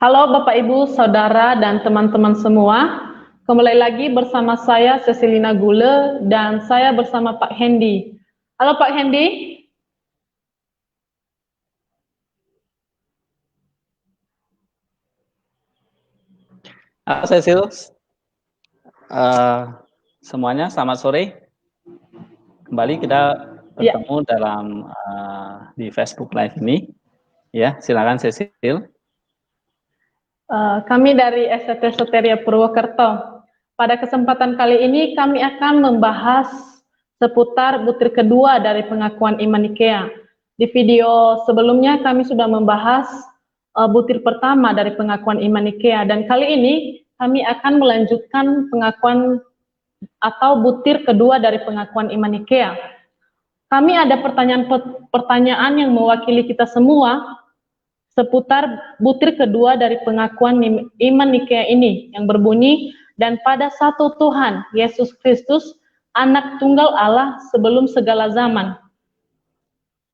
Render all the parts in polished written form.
Halo Bapak Ibu, Saudara, dan teman-teman semua. Kembali lagi bersama saya Cecilina Gule dan saya bersama Pak Hendy. Halo Pak Hendy. Halo Cecil, semuanya selamat sore. Kembali kita Ya, bertemu dalam di Facebook Live ini. Ya, silakan Cecil. kami dari STT Soteria Purwokerto. Pada kesempatan kali ini kami akan membahas seputar butir kedua dari pengakuan iman Nikea. Di video sebelumnya kami sudah membahas butir pertama dari pengakuan iman Nikea dan kali ini kami akan melanjutkan pengakuan atau butir kedua dari pengakuan iman Nikea. Kami ada pertanyaan yang mewakili kita semua seputar butir kedua dari pengakuan iman Nikea ini yang berbunyi, dan pada satu Tuhan, Yesus Kristus, anak tunggal Allah sebelum segala zaman.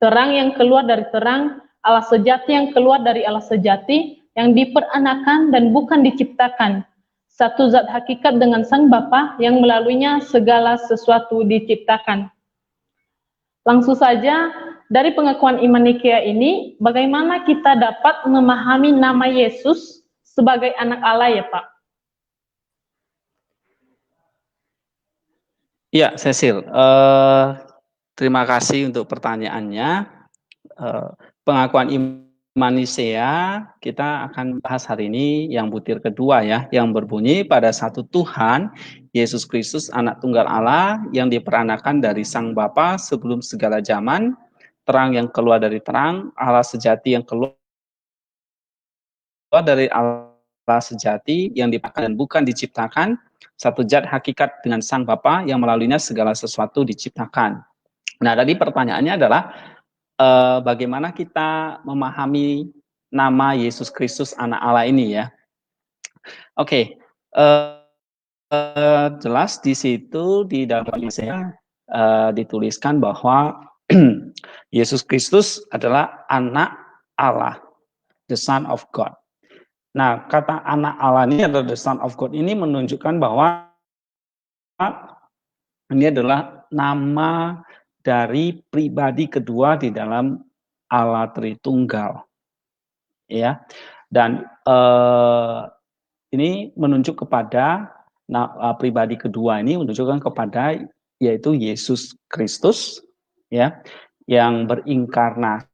Terang yang keluar dari terang, Allah sejati yang keluar dari Allah sejati, yang diperanakan dan bukan diciptakan. Satu zat hakikat dengan Sang Bapa yang melaluinya segala sesuatu diciptakan. Langsung saja, dari pengakuan iman Nikea ini, bagaimana kita dapat memahami nama Yesus sebagai anak Allah ya Pak? Ya, Cecil, terima kasih untuk pertanyaannya. Pengakuan iman Nisea kita akan bahas hari ini yang butir kedua ya, yang berbunyi pada satu Tuhan, Yesus Kristus anak tunggal Allah yang diperanakan dari Sang Bapa sebelum segala zaman, terang yang keluar dari terang, Allah sejati yang keluar dari Allah sejati yang diciptakan dan bukan diciptakan, satu zat hakikat dengan Sang Bapa yang melaluinya segala sesuatu diciptakan. Nah, tadi pertanyaannya adalah bagaimana kita memahami nama Yesus Kristus anak Allah ini ya. Oke, jelas di situ di dalam saya dituliskan bahwa Yesus Kristus adalah anak Allah, the Son of God. Nah, kata anak Allah ini adalah the Son of God ini menunjukkan bahwa ini adalah nama dari pribadi kedua di dalam Allah Tritunggal. Ya. Dan ini menunjuk kepada pribadi kedua ini menunjukkan kepada yaitu Yesus Kristus ya, yang berinkarnasi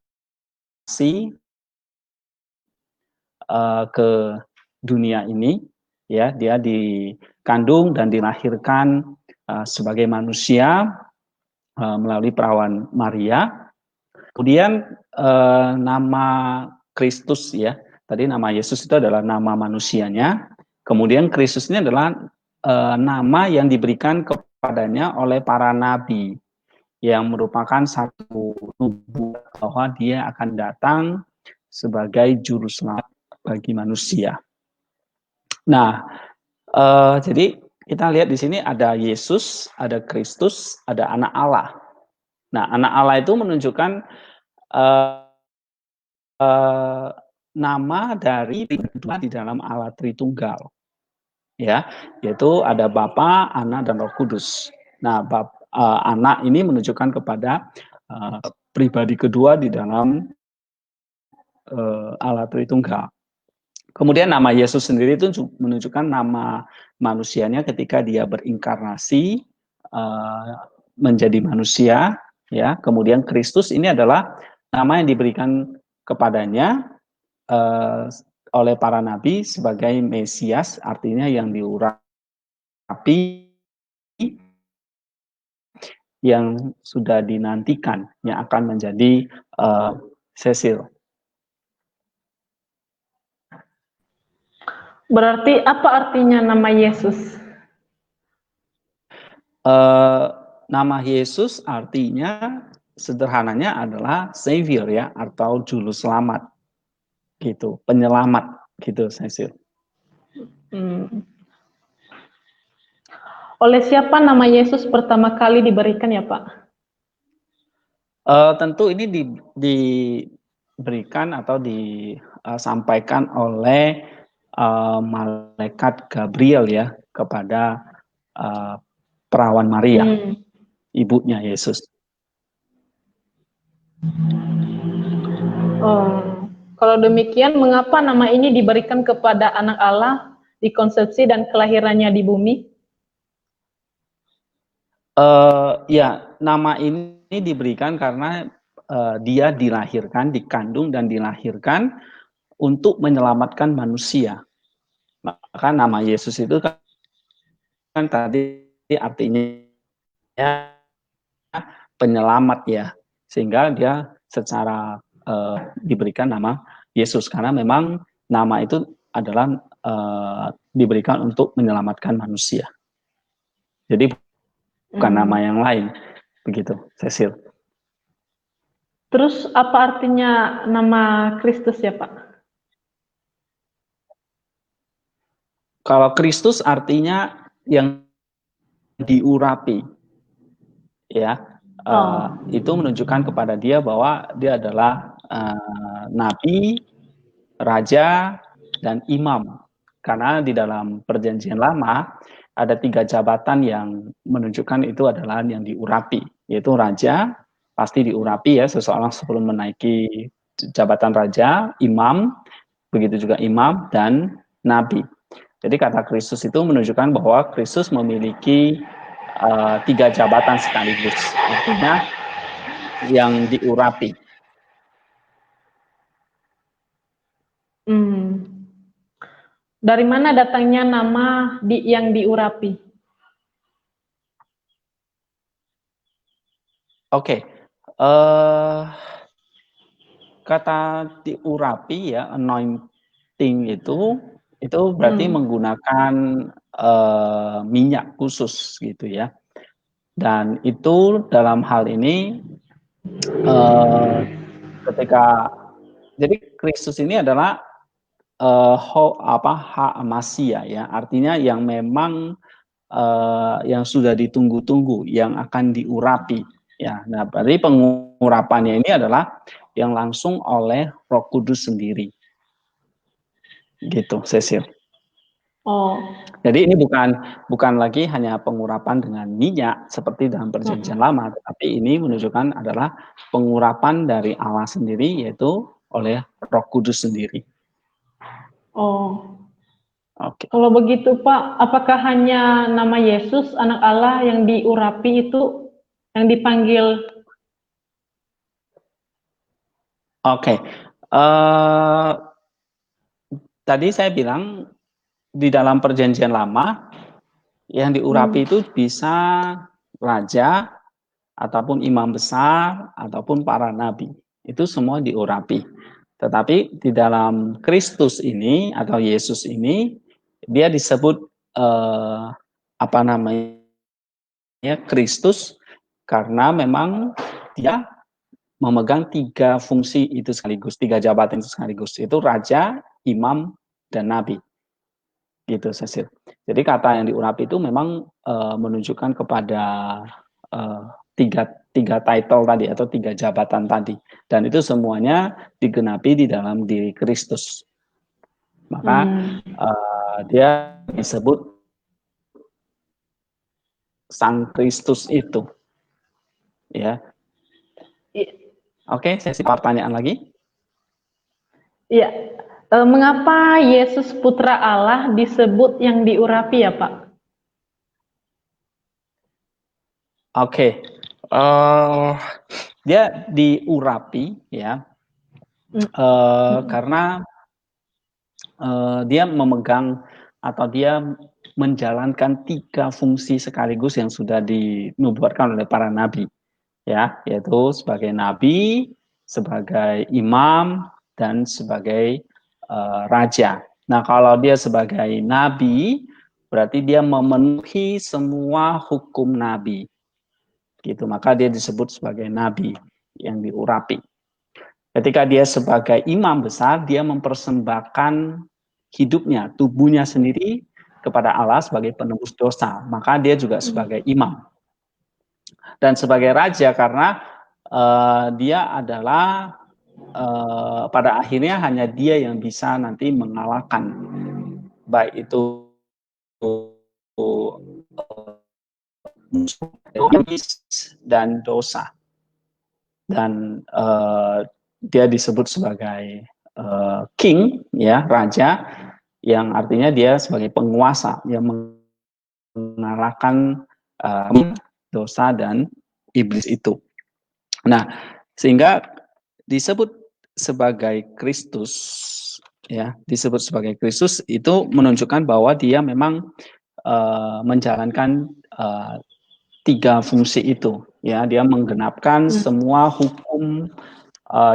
ke dunia ini ya, dia dikandung dan dilahirkan sebagai manusia melalui perawan Maria. Kemudian nama Kristus ya, tadi nama Yesus itu adalah nama manusianya. Kemudian Kristus ini adalah nama yang diberikan kepadanya oleh para nabi, yang merupakan satu nubuat bahwa dia akan datang sebagai juru selamat bagi manusia. Nah, jadi kita lihat di sini ada Yesus, ada Kristus, ada anak Allah. Nah, anak Allah itu menunjukkan nama dari kedua di dalam Allah Tritunggal, ya, yaitu ada Bapa, Anak, dan Roh Kudus. Nah, anak ini menunjukkan kepada pribadi kedua di dalam Allah Tritunggal. Kemudian nama Yesus sendiri itu menunjukkan nama manusianya ketika dia berinkarnasi menjadi manusia, ya. Kemudian Kristus ini adalah nama yang diberikan kepadanya oleh para nabi sebagai Mesias, artinya yang diurapi, yang sudah dinantikan, yang akan menjadi Cecil. Berarti apa artinya nama Yesus? Nama Yesus artinya sederhananya adalah Savior ya, atau juru selamat gitu, penyelamat gitu, Cecil. Oleh siapa nama Yesus pertama kali diberikan ya Pak? Tentu ini diberikan atau disampaikan oleh malaikat Gabriel ya kepada perawan Maria, ibunya Yesus. Oh, kalau demikian, mengapa nama ini diberikan kepada anak Allah di konsepsi dan kelahirannya di bumi? Ya, nama ini diberikan karena dia dilahirkan, dikandung dan dilahirkan untuk menyelamatkan manusia. Maka nama Yesus itu kan tadi artinya penyelamat ya, sehingga dia secara diberikan nama Yesus karena memang nama itu adalah diberikan untuk menyelamatkan manusia. Jadi bukan nama yang lain, begitu, Cecil. Terus apa artinya nama Kristus ya, Pak? Kalau Kristus artinya yang diurapi, ya, itu menunjukkan kepada dia bahwa dia adalah nabi, raja, dan imam. Karena di dalam perjanjian lama ada 3 jabatan yang menunjukkan itu adalah yang diurapi, yaitu raja, pasti diurapi ya seseorang sebelum menaiki jabatan raja, imam, begitu juga imam, dan nabi. Jadi kata Kristus itu menunjukkan bahwa Kristus memiliki 3 jabatan sekaligus, artinya yang diurapi. Dari mana datangnya nama yang diurapi? Oke, kata diurapi ya, anointing itu berarti menggunakan minyak khusus gitu ya. Dan itu dalam hal ini ketika jadi Kristus ini adalah Masia ya, artinya yang memang yang sudah ditunggu-tunggu, yang akan diurapi ya. Nah, berarti pengurapannya ini adalah yang langsung oleh Roh Kudus sendiri. Gitu, Cecil. Jadi ini bukan lagi hanya pengurapan dengan minyak seperti dalam perjanjian lama, tetapi ini menunjukkan adalah pengurapan dari Allah sendiri, yaitu oleh Roh Kudus sendiri. Oke. Kalau begitu Pak, apakah hanya nama Yesus anak Allah yang diurapi itu yang dipanggil? Oke. Tadi saya bilang di dalam perjanjian lama yang diurapi itu bisa raja ataupun imam besar ataupun para nabi. Itu semua diurapi. Tetapi di dalam Kristus ini atau Yesus ini dia disebut apa namanya Kristus karena memang dia memegang 3 fungsi itu sekaligus, 3 jabatan itu sekaligus, itu raja, imam, dan nabi. Gitu, Cecil. Jadi kata yang diurapi itu memang menunjukkan kepada 3 title tadi atau 3 jabatan tadi, dan itu semuanya digenapi di dalam diri Kristus. Maka dia disebut Sang Kristus itu, ya. Oke, sesi pertanyaan lagi. Iya, mengapa Yesus Putra Allah disebut yang diurapi ya Pak? Oke, dia diurapi ya, karena dia memegang atau dia menjalankan 3 fungsi sekaligus yang sudah dinubuatkan oleh para nabi, ya, yaitu sebagai nabi, sebagai imam, dan sebagai raja. Nah, kalau dia sebagai nabi, berarti dia memenuhi semua hukum nabi, gitu. Maka dia disebut sebagai nabi yang diurapi. Ketika dia sebagai imam besar, dia mempersembahkan hidupnya, tubuhnya sendiri kepada Allah sebagai penebus dosa. Maka dia juga sebagai imam. Dan sebagai raja karena dia adalah pada akhirnya hanya dia yang bisa nanti mengalahkan baik itu dan dosa, dan dia disebut sebagai king, ya, raja, yang artinya dia sebagai penguasa yang mengalahkan dosa dan iblis itu. Nah, sehingga disebut sebagai Kristus, ya, disebut sebagai Kristus itu menunjukkan bahwa dia memang menjalankan tiga fungsi itu, ya. Dia menggenapkan semua hukum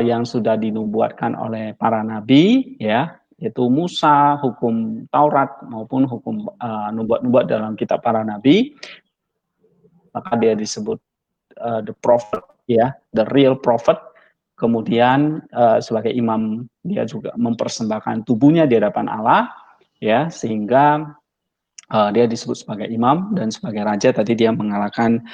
yang sudah dinubuatkan oleh para nabi, ya, yaitu Musa, hukum Taurat maupun hukum nubuat-nubuat dalam kitab para nabi. Maka dia disebut the prophet, ya, the real prophet. Kemudian sebagai imam dia juga mempersembahkan tubuhnya di hadapan Allah, ya, sehingga dia disebut sebagai imam, dan sebagai raja tadi dia mengalahkan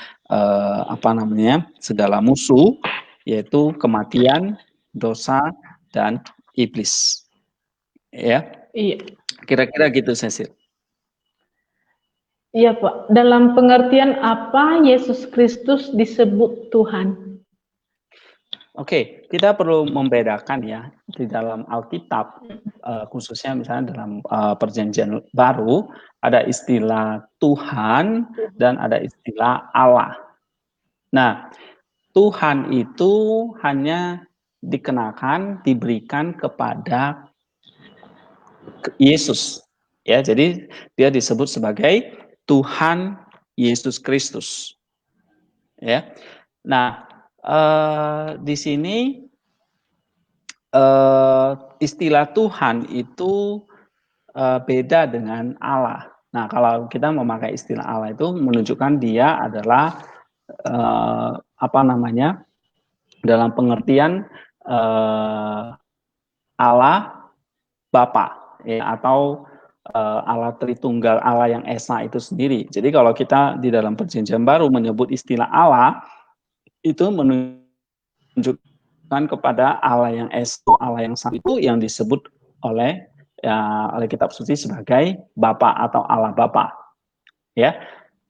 segala musuh, yaitu kematian, dosa, dan iblis. Ya, Iya. kira-kira gitu, Cecil. Iya, Pak. Dalam pengertian apa Yesus Kristus disebut Tuhan? Oke, kita perlu membedakan, ya, di dalam Alkitab, khususnya misalnya dalam Perjanjian Baru, ada istilah Tuhan dan ada istilah Allah. Nah, Tuhan itu hanya diberikan kepada Yesus, ya. Jadi dia disebut sebagai Tuhan Yesus Kristus, ya. Nah, di sini istilah Tuhan itu beda dengan Allah. Nah, kalau kita memakai istilah Allah itu menunjukkan dia adalah dalam pengertian Allah Bapa, ya, atau Allah Tritunggal, Allah yang Esa itu sendiri. Jadi kalau kita di dalam Perjanjian Baru menyebut istilah Allah, itu menunjukkan kepada Allah yang Esa, Allah yang Sama itu yang disebut oleh kitab suci sebagai Bapa atau Allah Bapa, ya.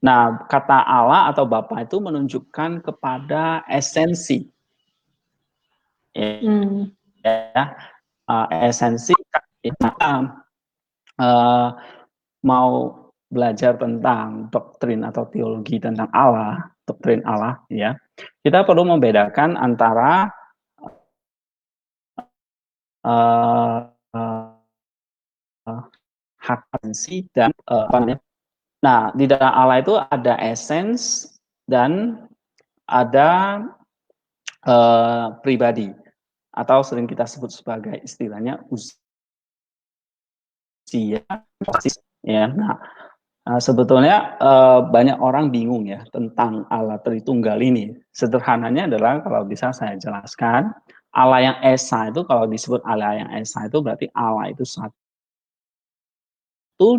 Nah, kata Allah atau Bapa itu menunjukkan kepada esensi, ya, esensi. Mau belajar tentang doktrin atau teologi tentang Allah, doktrin Allah, ya, kita perlu membedakan antara hak esensi dan nah, di dalam Allah itu ada essence dan ada pribadi, atau sering kita sebut sebagai istilahnya usia, ya. Nah, sebetulnya banyak orang bingung, ya, tentang Allah Tritunggal ini. Sederhananya adalah, kalau bisa saya jelaskan, Allah yang Esa itu, kalau disebut Allah yang Esa itu berarti Allah itu satu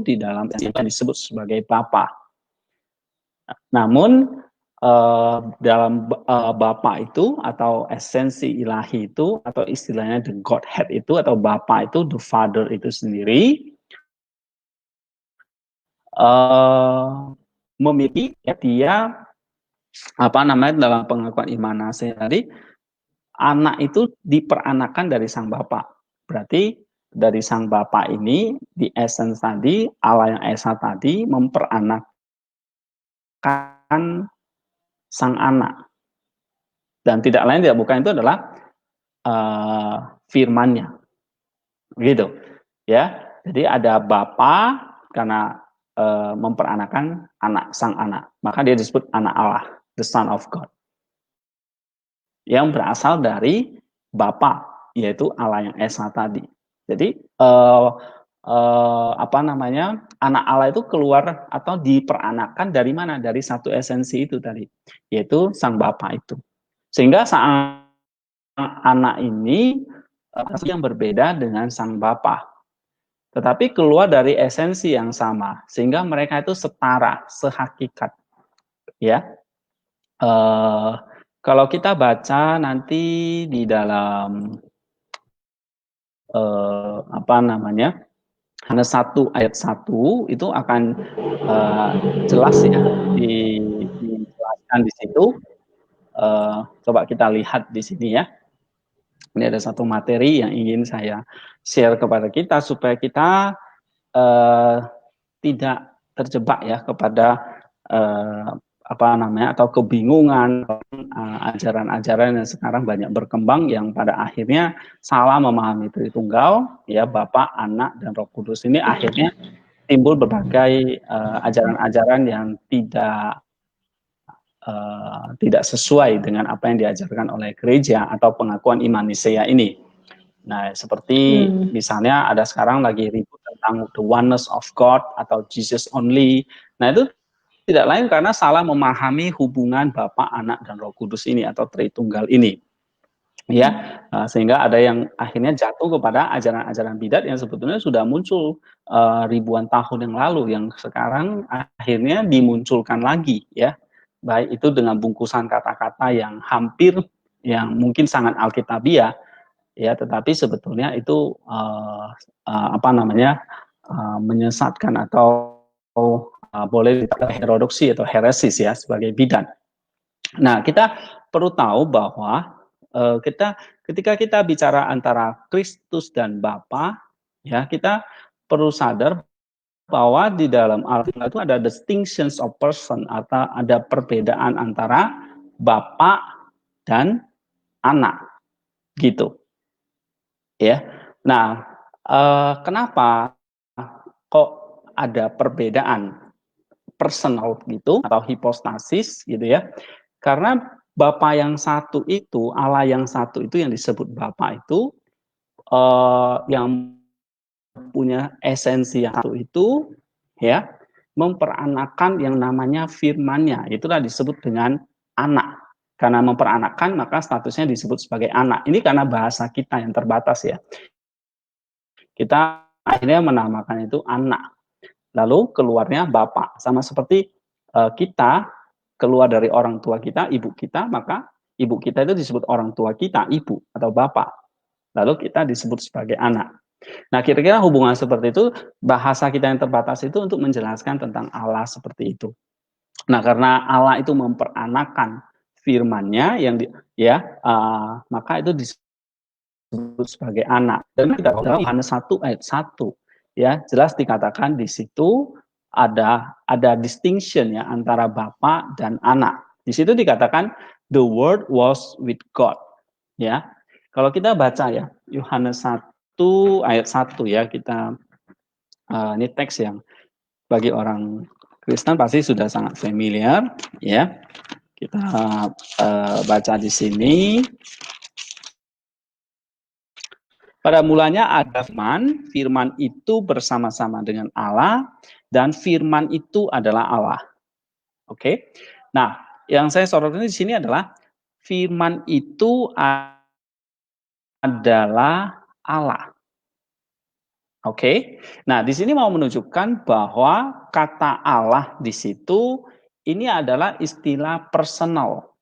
di dalam yang disebut sebagai Bapa. Namun dalam Bapa itu atau esensi ilahi itu, atau istilahnya the Godhead itu atau Bapa itu, the Father itu sendiri memiliki, ya, dia dalam pengakuan iman Nasih tadi, anak itu diperanakan dari sang Bapa. Berarti dari sang Bapa ini, di essence tadi, Allah yang Esa tadi memperanakan sang anak, dan tidak lain tidak bukan itu adalah firman-Nya, gitu, ya. Jadi ada Bapa karena memperanakan sang anak, maka dia disebut anak Allah, the Son of God, yang berasal dari Bapa, yaitu Allah yang Esa tadi. Jadi anak Allah itu keluar atau diperanakan dari mana? Dari satu esensi itu tadi, yaitu sang Bapa itu. Sehingga sang anak ini yang berbeda dengan sang Bapa, tetapi keluar dari esensi yang sama, sehingga mereka itu setara, sehakikat, ya. Kalau kita baca nanti di dalam apa namanya, Yohanes 1 ayat 1 itu akan jelas ya dijelaskan di situ. Coba kita lihat di sini ya. Ini ada satu materi yang ingin saya share kepada kita supaya kita tidak terjebak ya kepada apa namanya, atau kebingungan ajaran-ajaran yang sekarang banyak berkembang yang pada akhirnya salah memahami Tritunggal ya, Bapa, Anak, dan Roh Kudus. Ini akhirnya timbul berbagai ajaran-ajaran yang tidak sesuai dengan apa yang diajarkan oleh gereja atau pengakuan iman Nisea ini. Nah, seperti misalnya ada sekarang lagi ribut tentang the oneness of God atau Jesus only. Nah, itu tidak lain karena salah memahami hubungan Bapa, Anak, dan Roh Kudus ini atau Tritunggal ini. Ya, sehingga ada yang akhirnya jatuh kepada ajaran-ajaran bidat yang sebetulnya sudah muncul ribuan tahun yang lalu, yang sekarang akhirnya dimunculkan lagi ya. Baik itu dengan bungkusan kata-kata yang hampir, yang mungkin sangat alkitabiah ya, tetapi sebetulnya itu apa namanya, menyesatkan atau boleh dikatakan heterodoksi atau heresis ya, sebagai bidat. Nah, kita perlu tahu bahwa ketika kita bicara antara Kristus dan Bapa, ya, kita perlu sadar bahwa di dalam Alkitab itu ada distinctions of person atau ada perbedaan antara Bapa dan Anak, gitu. Ya. Nah, kenapa kok ada perbedaan personal gitu atau hipostasis gitu ya? Karena Bapa yang satu itu, Allah yang satu itu yang disebut Bapa itu yang punya esensi yang satu itu ya, memperanakan yang namanya firman-Nya. Itulah disebut dengan anak. Karena memperanakan maka statusnya disebut sebagai anak. Ini karena bahasa kita yang terbatas ya. Kita akhirnya menamakan itu anak. Lalu keluarnya Bapa. Sama seperti kita keluar dari orang tua kita, ibu kita, maka ibu kita itu disebut orang tua kita, ibu atau bapak. Lalu kita disebut sebagai anak. Nah, kira-kira hubungan seperti itu, bahasa kita yang terbatas itu untuk menjelaskan tentang Allah seperti itu. Nah, karena Allah itu memperanakan firman-Nya yang maka itu disebut sebagai anak. Dan kita tahu dalam Yohanes 1 ayat 1 ya, jelas dikatakan di situ ada distinction ya antara Bapa dan Anak. Di situ dikatakan the word was with God. Ya. Kalau kita baca ya Yohanes 1 ayat 1 ya, kita ini teks yang bagi orang Kristen pasti sudah sangat familiar ya. Kita baca di sini. Pada mulanya ada firman, firman itu bersama-sama dengan Allah, dan firman itu adalah Allah. Oke. Nah, yang saya sorotkan di sini adalah firman itu adalah Allah. Oke. Nah, di sini mau menunjukkan bahwa kata Allah di situ ini adalah istilah personal.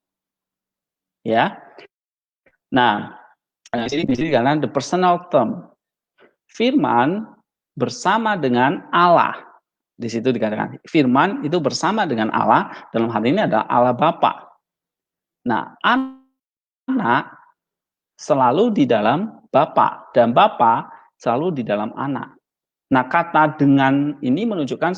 Ya. Nah, di sini karena the personal term. Firman bersama dengan Allah. Di situ dikatakan firman itu bersama dengan Allah, dalam hal ini adalah Allah Bapa. Nah, anak selalu di dalam Bapa dan Bapa selalu di dalam anak. Nah, kata dengan ini menunjukkan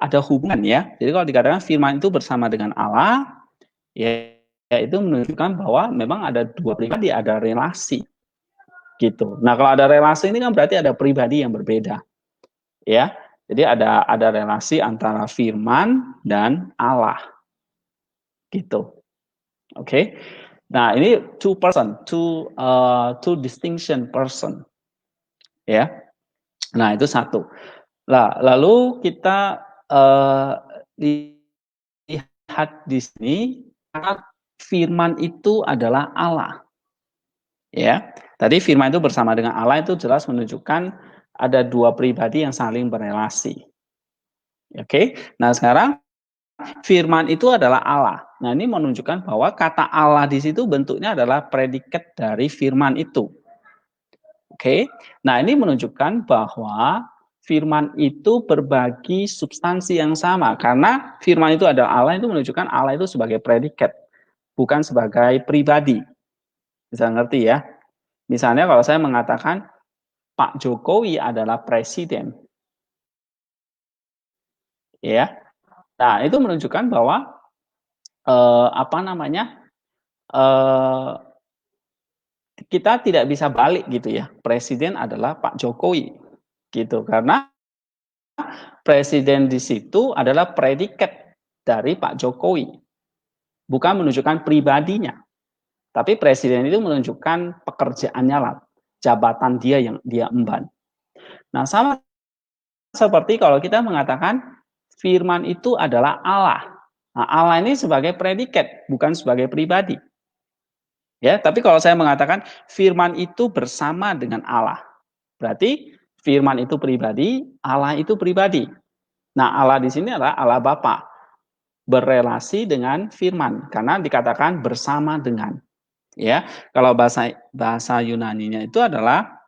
ada hubungan ya. Jadi kalau dikatakan firman itu bersama dengan Allah, ya itu menunjukkan bahwa memang ada dua pribadi, ada relasi. Gitu. Nah, kalau ada relasi ini kan berarti ada pribadi yang berbeda. Ya. Jadi ada relasi antara firman dan Allah. Gitu. Oke. Nah, ini two distinction person. Ya. Nah, itu satu. Nah, lalu kita lihat di sini firman itu adalah Allah. Ya. Tadi firman itu bersama dengan Allah itu jelas menunjukkan ada dua pribadi yang saling berelasi. Oke. Nah, sekarang firman itu adalah Allah. Nah, ini menunjukkan bahwa kata Allah di situ bentuknya adalah predikat dari firman itu. Oke. Nah, ini menunjukkan bahwa firman itu berbagi substansi yang sama, karena firman itu adalah Allah, itu menunjukkan Allah itu sebagai predikat, bukan sebagai pribadi. Bisa ngerti ya? Misalnya kalau saya mengatakan Pak Jokowi adalah presiden, ya. Nah, itu menunjukkan bahwa apa namanya? Kita tidak bisa balik gitu ya. Presiden adalah Pak Jokowi gitu, karena presiden di situ adalah predikat dari Pak Jokowi, bukan menunjukkan pribadinya. Tapi presiden itu menunjukkan pekerjaannya lah, jabatan dia yang dia emban. Nah, sama seperti kalau kita mengatakan firman itu adalah Allah. Nah, Allah ini sebagai predikat, bukan sebagai pribadi. Ya, tapi kalau saya mengatakan firman itu bersama dengan Allah, berarti firman itu pribadi, Allah itu pribadi. Nah, Allah di sini adalah Allah Bapa, berelasi dengan firman karena dikatakan bersama dengan. Ya, kalau bahasa Yunaninya itu adalah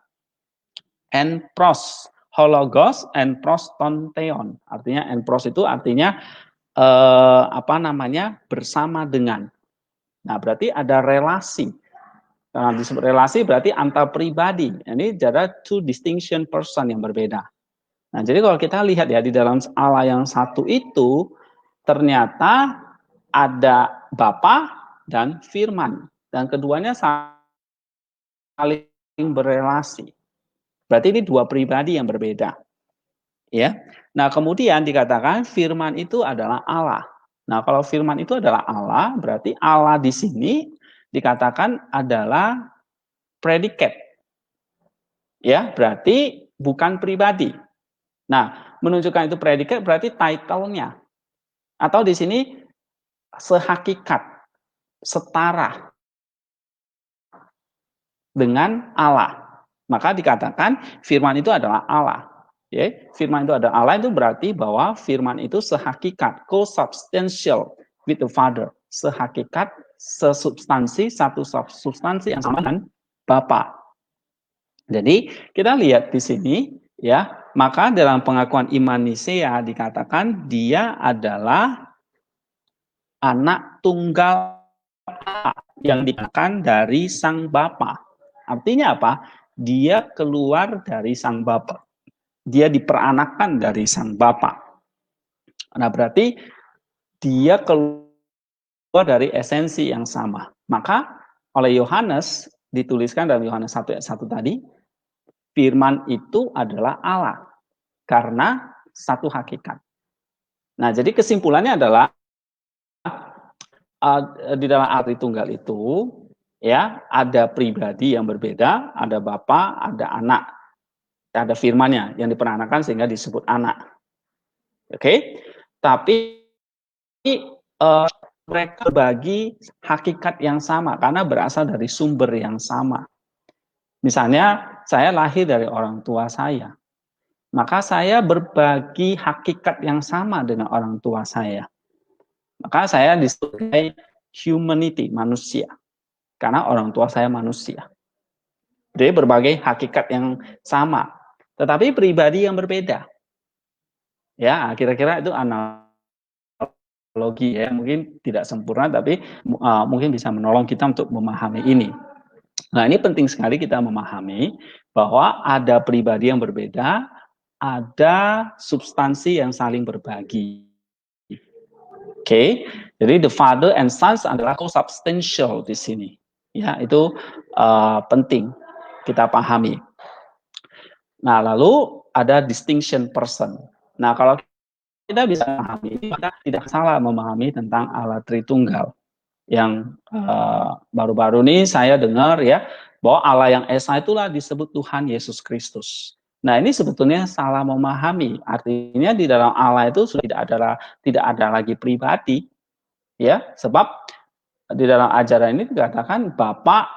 enpros, hologos, enpros tonteon. Artinya enpros itu artinya apa namanya? Bersama dengan. Nah, berarti ada relasi. Nah, disebut relasi berarti antar pribadi. Ini ada two distinction person yang berbeda. Nah, jadi kalau kita lihat ya di dalam Allah yang satu itu ternyata ada Bapa dan Firman, dan keduanya saling berelasi. Berarti ini dua pribadi yang berbeda. Ya. Nah, kemudian dikatakan Firman itu adalah Allah. Nah, kalau Firman itu adalah Allah, berarti Allah di sini dikatakan adalah predikat. Ya, berarti bukan pribadi. Nah, menunjukkan itu predikat berarti title-nya. Atau di sini sehakikat, setara dengan Allah. Maka dikatakan firman itu adalah Allah. Ya, firman itu adalah Allah itu berarti bahwa firman itu sehakikat, co-substantial with the Father. Sehakikat, sesubstansi, satu substansi yang sama dengan Bapa. Jadi kita lihat di sini ya, maka dalam pengakuan iman Nisea dikatakan dia adalah anak tunggal yang dikatakan dari sang Bapa. Artinya apa? Dia keluar dari sang Bapa. Dia diperanakkan dari sang Bapa. Nah, berarti dia keluar dari esensi yang sama. Maka oleh Yohanes dituliskan dalam Yohanes 1 ayat 1 tadi, firman itu adalah Allah karena satu hakikat. Nah, jadi kesimpulannya adalah di dalam arti tunggal itu ya ada pribadi yang berbeda, ada Bapa, ada anak, ada firmannya yang diperanakkan sehingga disebut anak. Oke, tapi mereka berbagi hakikat yang sama karena berasal dari sumber yang sama. Misalnya saya lahir dari orang tua saya, maka saya berbagi hakikat yang sama dengan orang tua saya. Maka saya disebut sebagai humanity, manusia. Karena orang tua saya manusia. Jadi berbagai hakikat yang sama, tetapi pribadi yang berbeda. Ya, kira-kira itu analogi ya, mungkin tidak sempurna, tapi mungkin bisa menolong kita untuk memahami ini. Nah, ini penting sekali kita memahami bahwa ada pribadi yang berbeda, ada substansi yang saling berbagi. Oke, jadi the Father and Sons adalah co-substantial di sini. Ya, itu penting kita pahami. Nah, lalu ada distinction person. Nah, kalau kita bisa memahami, kita tidak salah memahami tentang Allah Tritunggal. Yang baru-baru ini saya dengar ya, bahwa Allah yang Esa itulah disebut Tuhan Yesus Kristus. Nah, ini sebetulnya salah memahami. Artinya di dalam Allah itu sudah tidak ada lagi pribadi. Ya, sebab di dalam ajaran ini dikatakan Bapa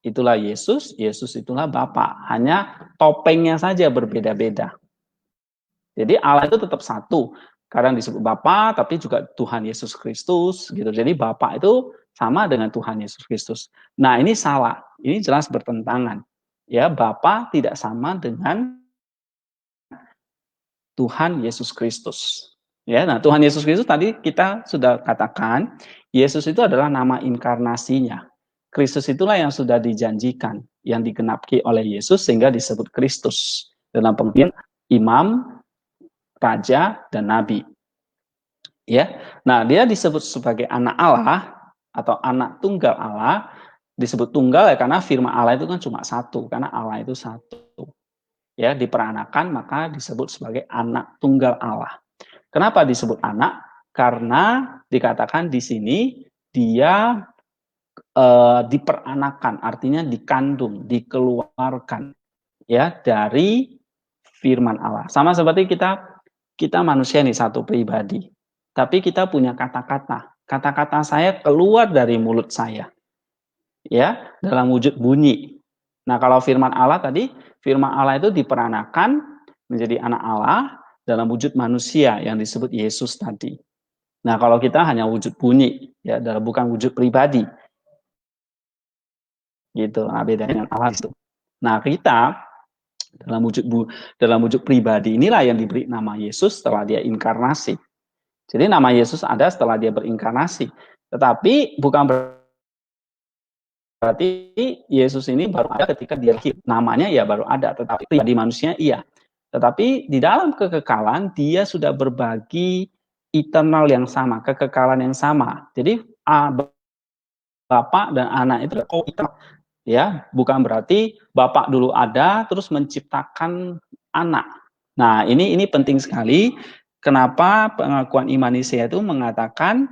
itulah Yesus, Yesus itulah Bapa. Hanya topengnya saja berbeda-beda. Jadi Allah itu tetap satu. Kadang disebut Bapa, tapi juga Tuhan Yesus Kristus gitu. Jadi Bapa itu sama dengan Tuhan Yesus Kristus. Nah, ini salah. Ini jelas bertentangan. Ya, Bapa tidak sama dengan Tuhan Yesus Kristus. Ya, nah Tuhan Yesus Kristus tadi kita sudah katakan, Yesus itu adalah nama inkarnasinya. Kristus itulah yang sudah dijanjikan, yang digenapi oleh Yesus sehingga disebut Kristus. Dalam pengertian imam, raja, dan nabi. Ya, nah dia disebut sebagai anak Allah atau anak tunggal Allah. Disebut tunggal ya karena firman Allah itu kan cuma satu, karena Allah itu satu. Ya, diperanakan maka disebut sebagai anak tunggal Allah. Kenapa disebut anak? Karena dikatakan di sini dia diperanakan, artinya dikandung, dikeluarkan ya dari firman Allah. Sama seperti kita manusia nih satu pribadi. Tapi kita punya kata-kata. Kata-kata saya keluar dari mulut saya. Ya, dalam wujud bunyi. Nah, kalau firman Allah tadi, firman Allah itu diperanakan menjadi anak Allah dalam wujud manusia yang disebut Yesus tadi. Nah, kalau kita hanya wujud bunyi, ya, bukan wujud pribadi. Gitu. Nah, bedanya dengan Allah itu. Nah, kita dalam wujud pribadi inilah yang diberi nama Yesus setelah dia inkarnasi. Jadi nama Yesus ada setelah dia berinkarnasi. Tetapi bukan berarti Yesus ini baru ada ketika dia lahir. Namanya ya baru ada, tetapi pribadi manusia iya. Tetapi di dalam kekekalan dia sudah berbagi eternal yang sama, kekekalan yang sama. Jadi Bapak dan anak itu co-eternal. Ya, bukan berarti Bapak dulu ada terus menciptakan anak. Nah, ini penting sekali. Kenapa pengakuan iman Nicea itu mengatakan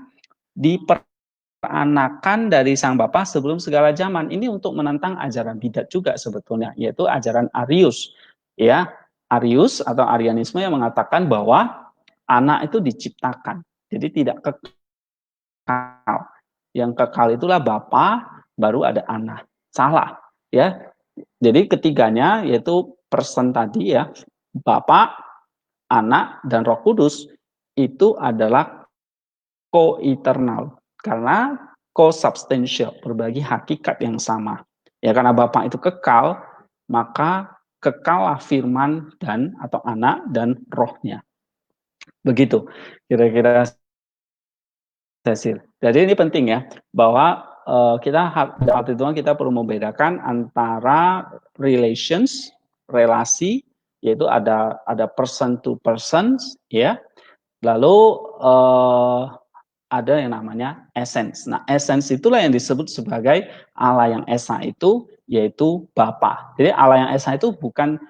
diperanakan dari sang Bapa sebelum segala zaman. Ini untuk menentang ajaran bidat juga sebetulnya, yaitu ajaran Arius. Ya, Arius atau Arianisme yang mengatakan bahwa anak itu diciptakan. Jadi tidak kekal. Yang kekal itulah Bapa, baru ada anak. Salah, ya. Jadi ketiganya yaitu person tadi ya, Bapa, Anak, dan Roh Kudus itu adalah co-eternal karena co-substantial, berbagi hakikat yang sama. Ya karena Bapa itu kekal, maka kekallah firman dan atau anak dan rohnya. Begitu kira-kira Cecil. Jadi ini penting ya bahwa kita arti Tuhan kita perlu membedakan antara relations, relasi, yaitu ada person to person ya. Lalu ada yang namanya essence. Nah, essence itulah yang disebut sebagai Allah yang esa itu yaitu Bapa. Jadi Allah yang esa itu bukan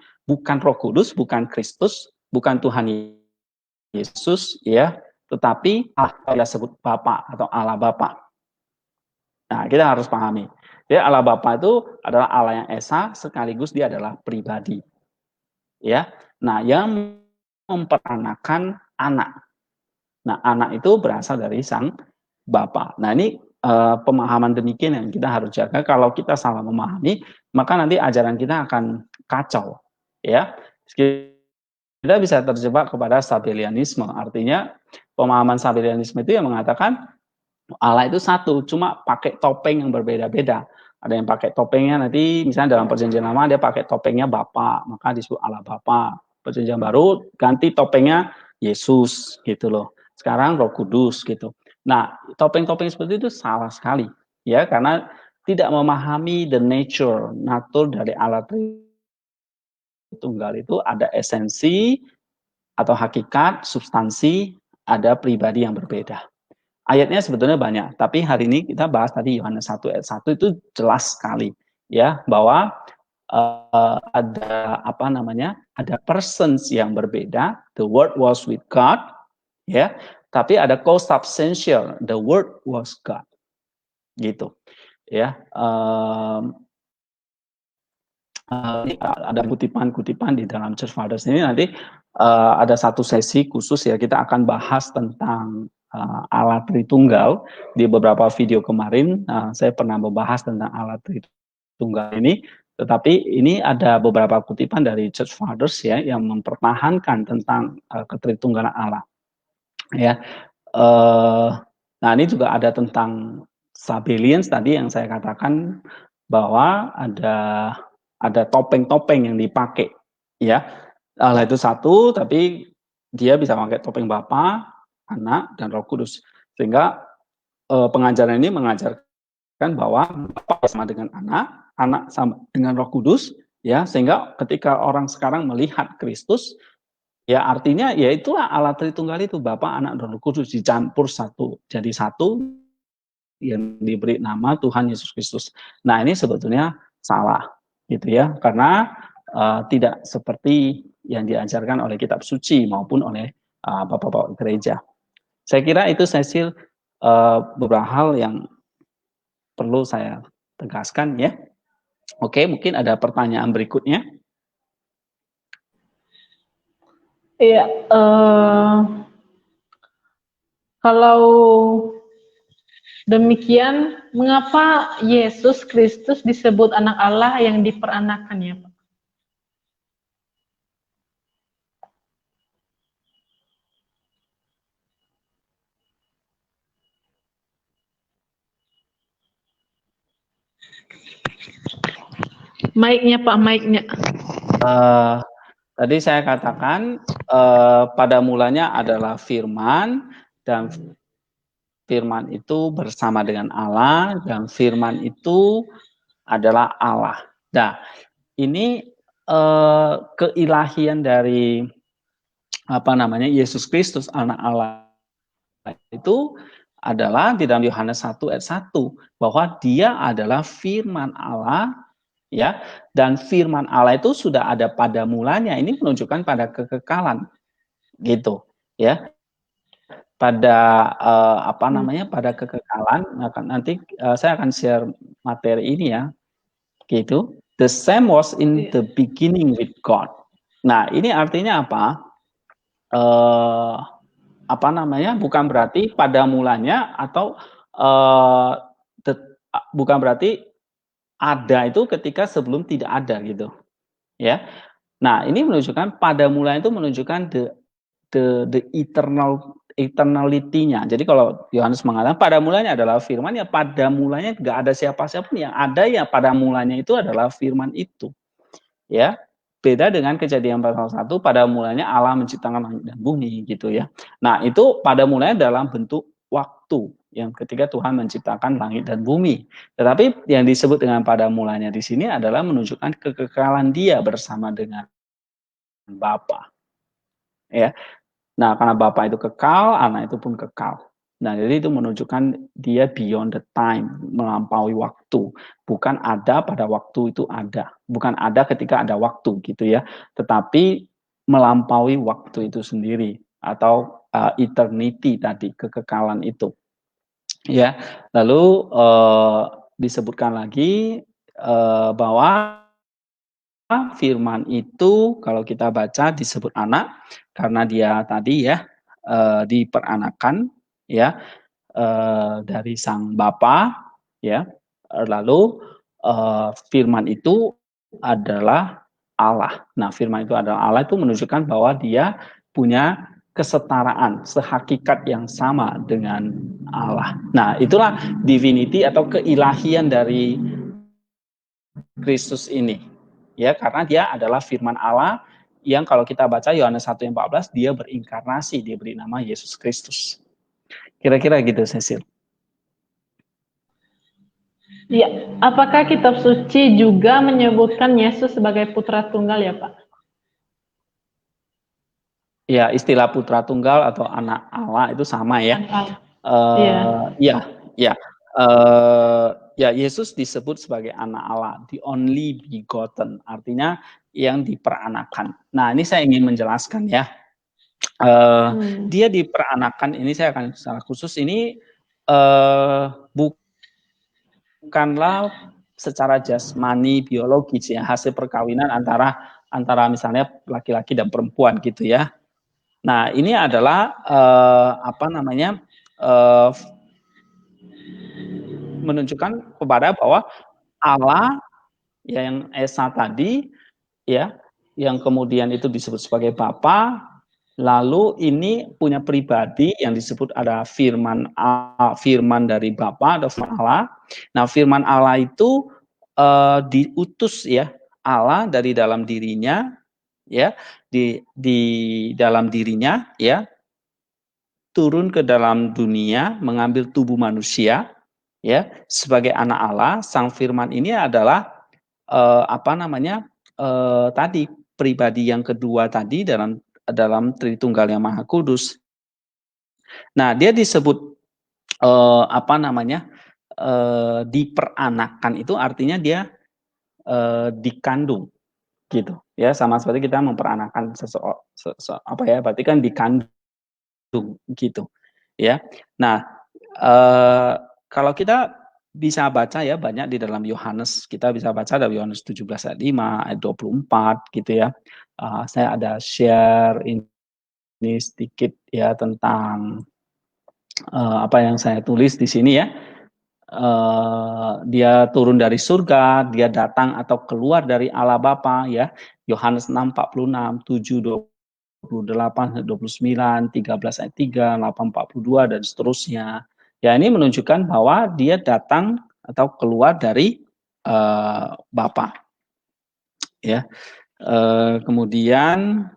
Roh Kudus, bukan Kristus, bukan Tuhan Yesus ya, tetapi Allah sebut Bapa atau Allah Bapa. Nah, kita harus pahami. Jadi Allah Bapa itu adalah Allah yang esa sekaligus dia adalah pribadi. Ya. Nah, yang memperanakan anak. Nah, anak itu berasal dari sang Bapa. Nah, ini pemahaman demikian yang kita harus jaga. Kalau kita salah memahami, maka nanti ajaran kita akan kacau. Ya. Kita bisa terjebak kepada Sabellianisme. Artinya pemahaman Sabellianisme itu yang mengatakan Allah itu satu, cuma pakai topeng yang berbeda-beda. Ada yang pakai topengnya nanti, misalnya dalam perjanjian lama dia pakai topengnya Bapa, maka disebut Allah Bapa. Perjanjian baru ganti topengnya Yesus gitu loh. Sekarang Roh Kudus gitu. Nah, topeng-topeng seperti itu salah sekali, ya karena tidak memahami the nature dari Allah Tunggal itu ada esensi atau hakikat, substansi, ada pribadi yang berbeda. Ayatnya sebetulnya banyak, tapi hari ini kita bahas tadi Yohanes 1 ayat 1 itu jelas sekali ya bahwa ada persons yang berbeda, the word was with God ya, tapi ada co-substantial, the word was God. Gitu. Ya. Ada kutipan-kutipan di dalam Church Fathers ini nanti ada satu sesi khusus ya kita akan bahas tentang Allah Tritunggal. Di beberapa video kemarin saya pernah membahas tentang Allah Tritunggal ini, tetapi ini ada beberapa kutipan dari Church Fathers ya yang mempertahankan tentang ketritunggalan Allah. Ya, nah ini juga ada tentang Sabellians tadi yang saya katakan bahwa ada ada topeng-topeng yang dipakai, ya. Allah itu satu, tapi dia bisa pakai topeng Bapa, Anak, dan Roh Kudus. Sehingga pengajaran ini mengajarkan bahwa Bapa sama dengan Anak, Anak sama dengan Roh Kudus, ya. Sehingga ketika orang sekarang melihat Kristus, ya artinya ya itulah Allah Tritunggal itu, Bapa, Anak, dan Roh Kudus dicampur satu, jadi satu yang diberi nama Tuhan Yesus Kristus. Nah, ini sebetulnya salah, gitu ya, karena tidak seperti yang diajarkan oleh kitab suci maupun oleh bapak-bapak gereja. Saya kira itu Cecil beberapa hal yang perlu saya tegaskan ya. Oke, mungkin ada pertanyaan berikutnya. Iya, kalau demikian, mengapa Yesus Kristus disebut anak Allah yang diperanakan ya, Pak? Mic-nya Pak, mic-nya. Tadi saya katakan pada mulanya adalah firman, dan firman itu bersama dengan Allah, dan firman itu adalah Allah. Nah, ini keilahian dari Yesus Kristus anak Allah itu adalah di dalam Yohanes 1 ayat 1 bahwa dia adalah firman Allah, ya, dan firman Allah itu sudah ada pada mulanya. Ini menunjukkan pada kekekalan, gitu, ya. Pada pada kekekalan. Nanti saya akan share materi ini ya, gitu. The same was in the beginning with God. Nah, ini artinya apa? Bukan berarti pada mulanya atau bukan berarti ada itu ketika sebelum tidak ada, gitu, ya. Nah, ini menunjukkan pada mulanya itu menunjukkan the eternality-nya. Jadi kalau Yohanes mengatakan pada mulanya adalah firman, ya pada mulanya nggak ada siapa-siapa, yang ada ya pada mulanya itu adalah firman itu, ya. Beda dengan Kejadian pasal 1, pada mulanya Allah menciptakan langit dan bumi, gitu ya. Nah, itu pada mulanya dalam bentuk waktu, yang ketika Tuhan menciptakan langit dan bumi. Tetapi yang disebut dengan pada mulanya di sini adalah menunjukkan kekekalan dia bersama dengan Bapa, ya. Nah, karena Bapa itu kekal, Anak itu pun kekal. Nah, jadi itu menunjukkan dia beyond the time, melampaui waktu. Bukan ada pada waktu itu ada. Bukan ada ketika ada waktu, gitu ya. Tetapi melampaui waktu itu sendiri, atau eternity tadi, kekekalan itu. Ya, lalu disebutkan lagi bahwa firman itu kalau kita baca disebut anak karena dia tadi ya diperanakan, ya, dari sang Bapa, ya. Lalu firman itu adalah Allah. Nah, firman itu adalah Allah itu menunjukkan bahwa dia punya kesetaraan, sehakikat yang sama dengan Allah. Nah, itulah divinity atau keilahian dari Kristus ini. Ya, karena dia adalah firman Allah yang kalau kita baca Yohanes 1:14, dia berinkarnasi, diberi nama Yesus Kristus. Kira-kira gitu, Cecil. Ya, apakah kitab suci juga menyebutkan Yesus sebagai putra tunggal ya, Pak? Ya, istilah putra tunggal atau anak Allah itu sama ya. Ya, Yesus disebut sebagai anak Allah, the only begotten, artinya yang diperanakan. Nah, ini saya ingin menjelaskan ya. Dia diperanakan ini saya akan secara khusus ini bukanlah secara jasmani biologis ya, hasil perkawinan antara misalnya laki-laki dan perempuan, gitu ya. Nah, ini adalah menunjukkan kepada bahwa Allah ya, yang Esa tadi ya, yang kemudian itu disebut sebagai Bapa, lalu ini punya pribadi yang disebut ada firman dari Bapa atau firman Allah. Nah, firman Allah itu diutus ya, Allah dari dalam dirinya, ya, di dalam dirinya, ya, turun ke dalam dunia, mengambil tubuh manusia, ya, sebagai anak Allah. Sang Firman ini adalah apa namanya, tadi pribadi yang kedua tadi dalam Tritunggal yang Maha Kudus. Nah, dia disebut apa namanya, diperanakan itu artinya dia dikandung gitu ya, sama seperti kita memperanakan apa ya, berarti kan dikandung gitu ya. Nah, kalau kita bisa baca ya banyak di dalam Yohanes, kita bisa baca dari Yohanes 17 ayat 5, ayat 24 gitu ya. Saya ada share ini sedikit ya tentang apa yang saya tulis di sini ya. Dia turun dari surga, dia datang atau keluar dari Allah Bapa ya. Yohanes 6:46, 7:28, 29, 13 ayat 3, 8:42 dan seterusnya. Ya, ini menunjukkan bahwa dia datang atau keluar dari Bapa. Ya. Kemudian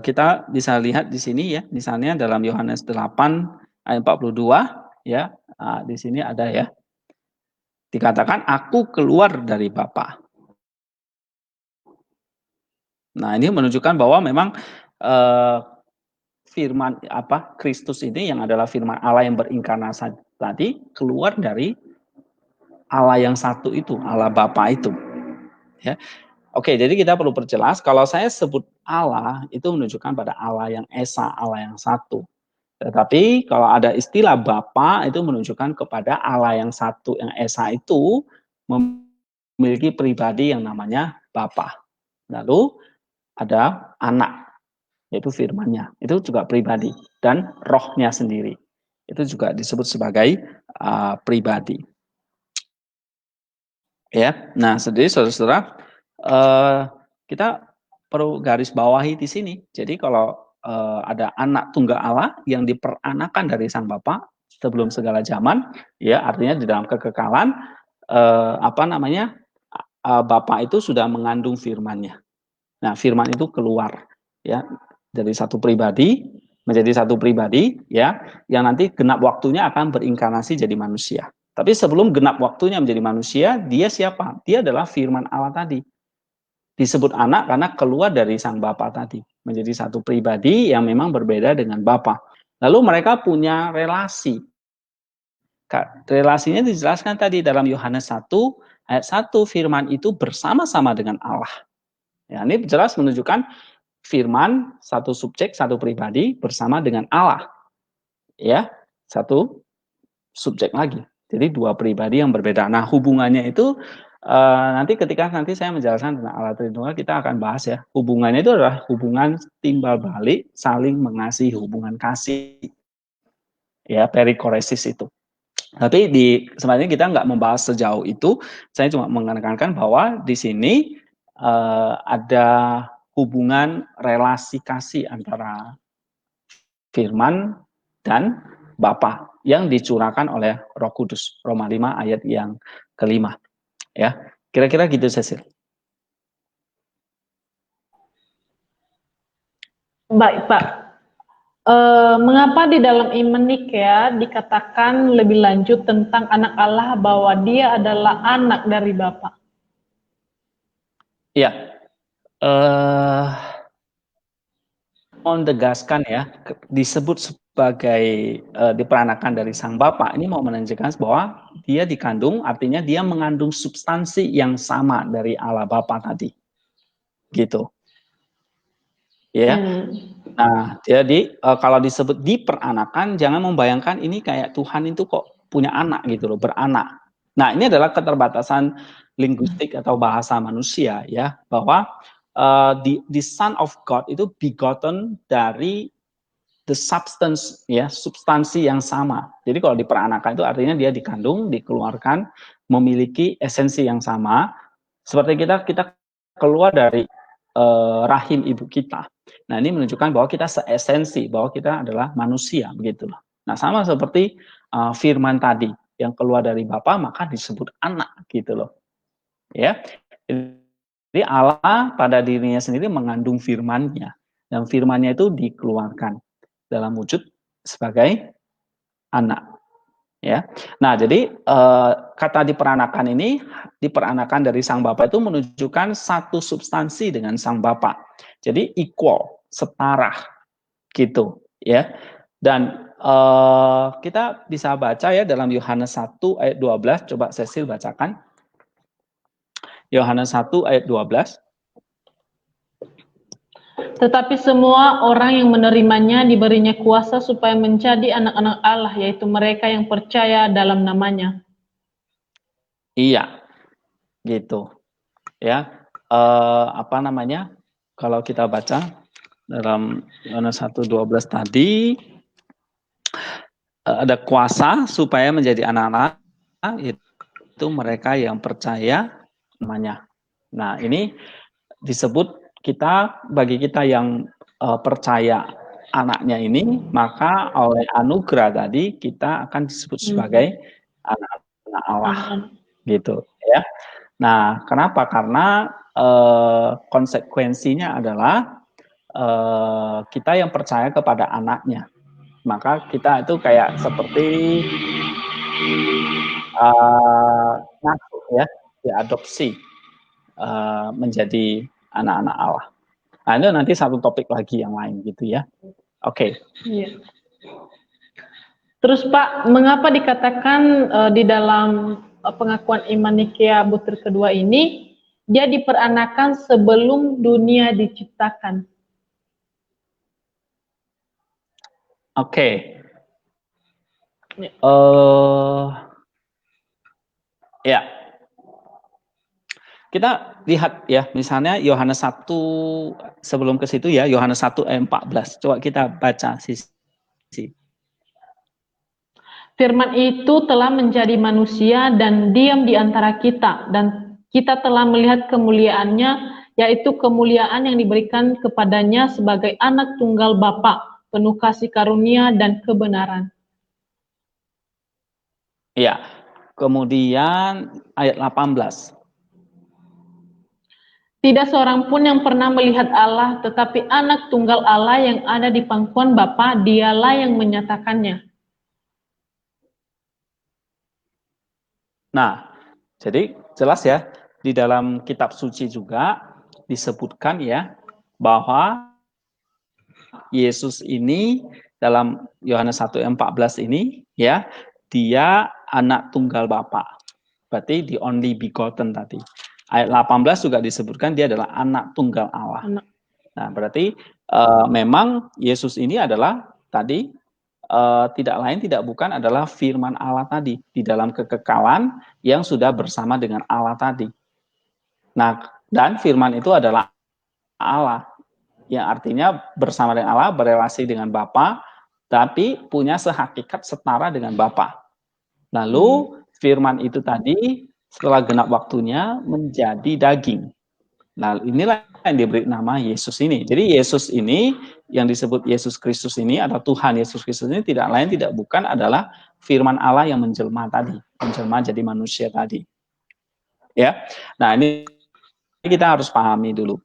kita bisa lihat di sini ya, misalnya dalam Yohanes 8 ayat 42 ya. Di sini ada ya. Dikatakan aku keluar dari Bapa. Nah, ini menunjukkan bahwa memang firman apa Kristus ini yang adalah firman Allah yang berinkarnasi tadi keluar dari Allah yang satu itu, Allah Bapa itu. Ya. Oke, jadi kita perlu perjelas kalau saya sebut Allah itu menunjukkan pada Allah yang esa, Allah yang satu. Tetapi kalau ada istilah Bapa itu menunjukkan kepada Allah yang satu yang esa itu memiliki pribadi yang namanya Bapa. Lalu ada anak, yaitu firman-Nya. Itu juga pribadi dan rohnya sendiri. Itu juga disebut sebagai pribadi. Ya. Nah, jadi saudara-saudara, kita perlu garis bawahi di sini. Jadi kalau ada anak tunggal Allah yang diperanakan dari Sang Bapa sebelum segala zaman, ya artinya di dalam kekekalan apa namanya? Bapa itu sudah mengandung firman-Nya. Nah, firman itu keluar ya dari satu pribadi menjadi satu pribadi ya yang nanti genap waktunya akan berinkarnasi jadi manusia. Tapi sebelum genap waktunya menjadi manusia, dia siapa? Dia adalah firman Allah tadi. Disebut anak karena keluar dari sang Bapa tadi, menjadi satu pribadi yang memang berbeda dengan Bapa. Lalu mereka punya relasi. Relasinya dijelaskan tadi dalam Yohanes 1 ayat 1, firman itu bersama-sama dengan Allah. Ya, ini jelas menunjukkan firman satu subjek, satu pribadi bersama dengan Allah. Ya, satu subjek lagi. Jadi dua pribadi yang berbeda. Nah, hubungannya itu nanti ketika saya menjelaskan tentang Allah Tritunggal, kita akan bahas ya. Hubungannya itu adalah hubungan timbal balik, saling mengasihi, hubungan kasih. Ya, perikoresis itu. Tapi sebenarnya kita nggak membahas sejauh itu. Saya cuma menekankan bahwa di sini ada hubungan relasi kasih antara firman dan Bapa yang dicurahkan oleh Roh Kudus. Roma 5 ayat yang kelima. Ya, kira-kira gitu Cecil. Baik, Pak. Mengapa di dalam iman Nikea dikatakan lebih lanjut tentang anak Allah bahwa dia adalah anak dari Bapa? Iya. Menegaskan ya, disebut sebagai diperanakan dari sang Bapa, ini mau menunjukkan bahwa dia dikandung, artinya dia mengandung substansi yang sama dari Allah Bapa tadi. Gitu. Ya. Nah, jadi kalau disebut diperanakan, jangan membayangkan ini kayak Tuhan itu kok punya anak gitu loh, beranak. Nah, ini adalah keterbatasan linguistik atau bahasa manusia ya, bahwa the Son of God itu begotten dari the substance ya, substansi yang sama. Jadi kalau diperanakan itu artinya dia dikandung, dikeluarkan, memiliki esensi yang sama. Seperti kita keluar dari rahim ibu kita. Nah, ini menunjukkan bahwa kita seesensi, bahwa kita adalah manusia begitu loh. Nah, sama seperti firman tadi yang keluar dari Bapa maka disebut anak gitu loh. ya. Jadi Allah pada dirinya sendiri mengandung firman-Nya, dan firman-Nya itu dikeluarkan dalam wujud sebagai anak, ya. Nah, jadi kata diperanakan ini, diperanakan dari Sang Bapa itu menunjukkan satu substansi dengan Sang Bapa. Jadi equal, setara gitu, ya. Dan kita bisa baca ya dalam Yohanes 1 ayat 12, coba Cecil bacakan. Yohanes 1 ayat 12. Tetapi semua orang yang menerimanya diberinya kuasa supaya menjadi anak-anak Allah, yaitu mereka yang percaya dalam namanya. Iya, gitu. Ya, apa namanya? Kalau kita baca dalam Yohanes 1:12 tadi, ada kuasa supaya menjadi anak-anak, itu mereka yang percaya namanya. Nah, ini disebut bagi kita yang percaya anaknya ini, maka oleh anugerah tadi kita akan disebut sebagai anak-anak Allah, gitu ya. Nah, kenapa? Karena konsekuensinya adalah kita yang percaya kepada anaknya, maka kita itu kayak seperti masuk ya, diadopsi menjadi anak-anak Allah. Nah, itu nanti satu topik lagi yang lain gitu ya. Oke. Iya. Terus Pak, mengapa dikatakan di dalam pengakuan iman Nikea butir kedua ini, dia diperanakan sebelum dunia diciptakan? Oke. Ya. Kita lihat ya, misalnya Yohanes 1 sebelum ke situ ya, Yohanes 1 ayat 14. Coba kita baca sisi. Firman itu telah menjadi manusia dan diam di antara kita, dan kita telah melihat kemuliaannya, yaitu kemuliaan yang diberikan kepadanya sebagai anak tunggal Bapa, penuh kasih karunia dan kebenaran. Ya, kemudian ayat 18. Tidak seorang pun yang pernah melihat Allah, tetapi anak tunggal Allah yang ada di pangkuan Bapa, dialah yang menyatakannya. Nah, jadi jelas ya, di dalam kitab suci juga disebutkan ya, bahwa Yesus ini dalam Yohanes 1:14 ini ya, dia anak tunggal Bapa. Berarti the only begotten tadi. Ayat 18 juga disebutkan dia adalah anak tunggal Allah. Nah, berarti memang Yesus ini adalah tadi tidak lain tidak bukan adalah firman Allah tadi di dalam kekekalan yang sudah bersama dengan Allah tadi. Nah, dan firman itu adalah Allah, yang artinya bersama dengan Allah, berrelasi dengan Bapa, tapi punya sehakikat setara dengan Bapa. Lalu firman itu tadi setelah genap waktunya menjadi daging. Nah, inilah yang diberi nama Yesus ini. Jadi Yesus ini yang disebut Yesus Kristus ini atau Tuhan Yesus Kristus ini tidak lain tidak bukan adalah firman Allah yang menjelma tadi, menjelma jadi manusia tadi. Ya. Nah, ini kita harus pahami dulu.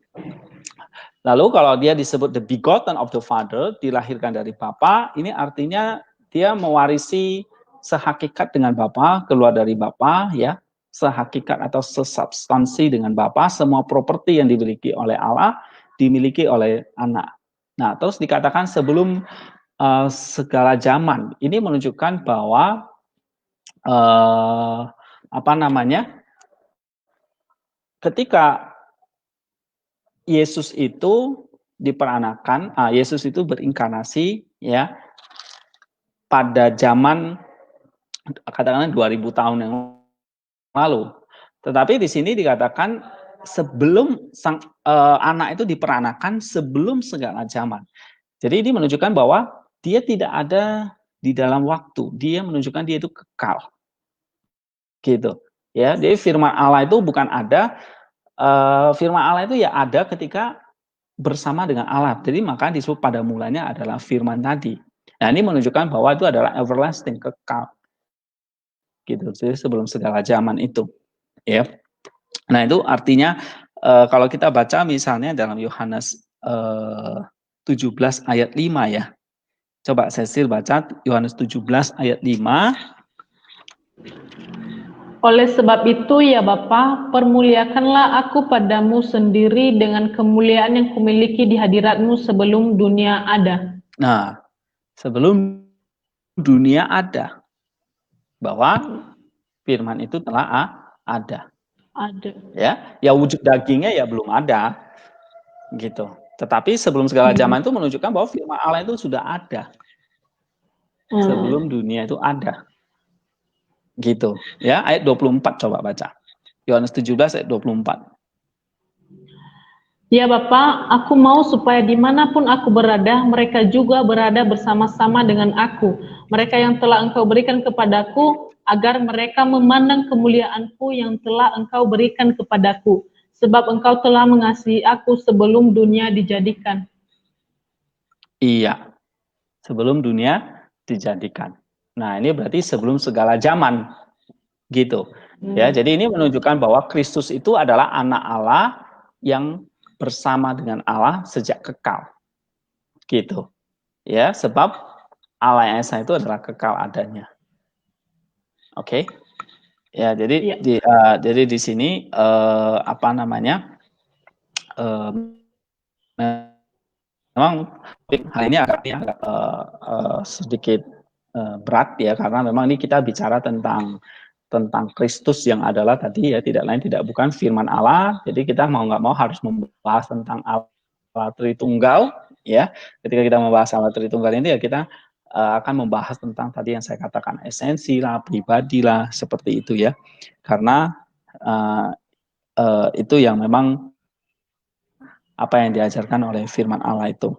Lalu kalau dia disebut the begotten of the Father, dilahirkan dari Bapa, ini artinya dia mewarisi sehakikat dengan Bapa, keluar dari Bapa, ya, sehakikat atau sesubstansi dengan Bapa, semua properti yang dimiliki oleh Allah dimiliki oleh anak. Nah, terus dikatakan sebelum segala zaman, ini menunjukkan bahwa apa namanya? Ketika Yesus itu diperanakan, Yesus itu berinkarnasi ya pada zaman katakanlah 2000 tahun yang lalu. Tetapi di sini dikatakan sebelum sang anak itu diperanakan sebelum segala zaman. Jadi ini menunjukkan bahwa dia tidak ada di dalam waktu. Dia menunjukkan dia itu kekal. Gitu. Ya, jadi firman Allah itu bukan ada firman Allah itu ya ada ketika bersama dengan Allah. Jadi maka disebut pada mulanya adalah firman tadi. Nah, ini menunjukkan bahwa itu adalah everlasting, kekal. Gitu. Jadi sebelum segala zaman itu, ya. Nah, itu artinya kalau kita baca misalnya dalam Yohanes 17 ayat 5 ya. Coba Cecil baca Yohanes 17 ayat 5. Oleh sebab itu ya Bapa, permuliakanlah aku padamu sendiri dengan kemuliaan yang kumiliki di hadiratmu sebelum dunia ada. Nah, sebelum dunia ada, bahwa firman itu telah ada. Ada. Ya wujud dagingnya ya belum ada, gitu. Tetapi sebelum segala zaman itu menunjukkan bahwa firman Allah itu sudah ada. Sebelum dunia itu ada. Gitu. Ya, ayat 24 coba baca. Yohanes 17 ayat 24. Ya Bapa, aku mau supaya dimanapun aku berada, mereka juga berada bersama-sama dengan aku. Mereka yang telah Engkau berikan kepadaku, agar mereka memandang kemuliaanku yang telah Engkau berikan kepadaku. Sebab Engkau telah mengasihi aku sebelum dunia dijadikan. Iya, sebelum dunia dijadikan. Nah, ini berarti sebelum segala zaman. Gitu. Ya, jadi ini menunjukkan bahwa Kristus itu adalah anak Allah yang bersama dengan Allah sejak kekal. Gitu. Ya, sebab Allah yang Esa itu adalah kekal adanya. Oke. Ya, jadi jadi di sini apa namanya? Memang hal ini agak sedikit berat ya, karena memang ini kita bicara tentang Kristus yang adalah tadi ya tidak lain tidak bukan firman Allah. Jadi kita mau nggak mau harus membahas tentang Allah Tritunggal ya. Ketika kita membahas Allah Tritunggal ini ya kita akan membahas tentang tadi yang saya katakan esensi lah, pribadi lah, seperti itu ya. Karena itu yang memang apa yang diajarkan oleh firman Allah itu.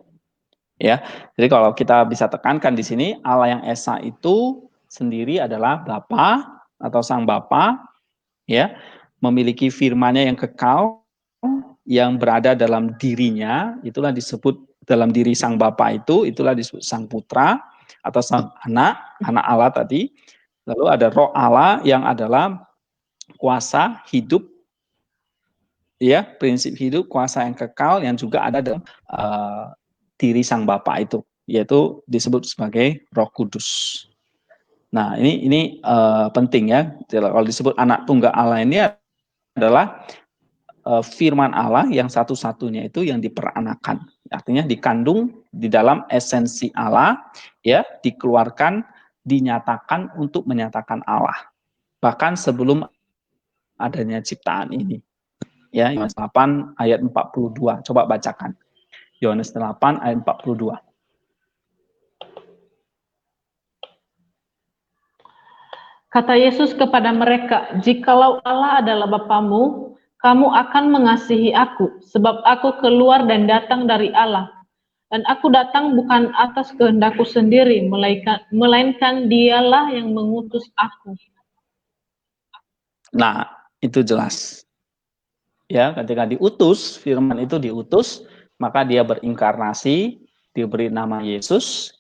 Ya. Jadi kalau kita bisa tekankan di sini Allah yang Esa itu sendiri adalah Bapa atau Sang Bapa, ya, memiliki firman-Nya yang kekal, yang berada dalam dirinya, itulah disebut dalam diri Sang Bapa itu, itulah disebut Sang Putra atau Sang Anak Allah tadi. Lalu ada Roh Allah yang adalah kuasa hidup, ya, prinsip hidup, kuasa yang kekal yang juga ada dalam diri Sang Bapa itu, yaitu disebut sebagai Roh Kudus. Nah, ini penting ya. Kalau disebut anak tunggal Allah ini adalah firman Allah yang satu-satunya itu yang diperanakan. Artinya dikandung di dalam esensi Allah, ya, dikeluarkan, dinyatakan untuk menyatakan Allah. Bahkan sebelum adanya ciptaan ini. Ya, Yohanes 8 ayat 42. Coba bacakan. Yohanes 8 ayat 42. Kata Yesus kepada mereka, "Jikalau Allah adalah Bapamu, kamu akan mengasihi aku, sebab aku keluar dan datang dari Allah. Dan aku datang bukan atas kehendakku sendiri, melainkan Dialah yang mengutus aku." Nah, itu jelas. Ya, ketika diutus, firman itu diutus, maka dia berinkarnasi, diberi nama Yesus.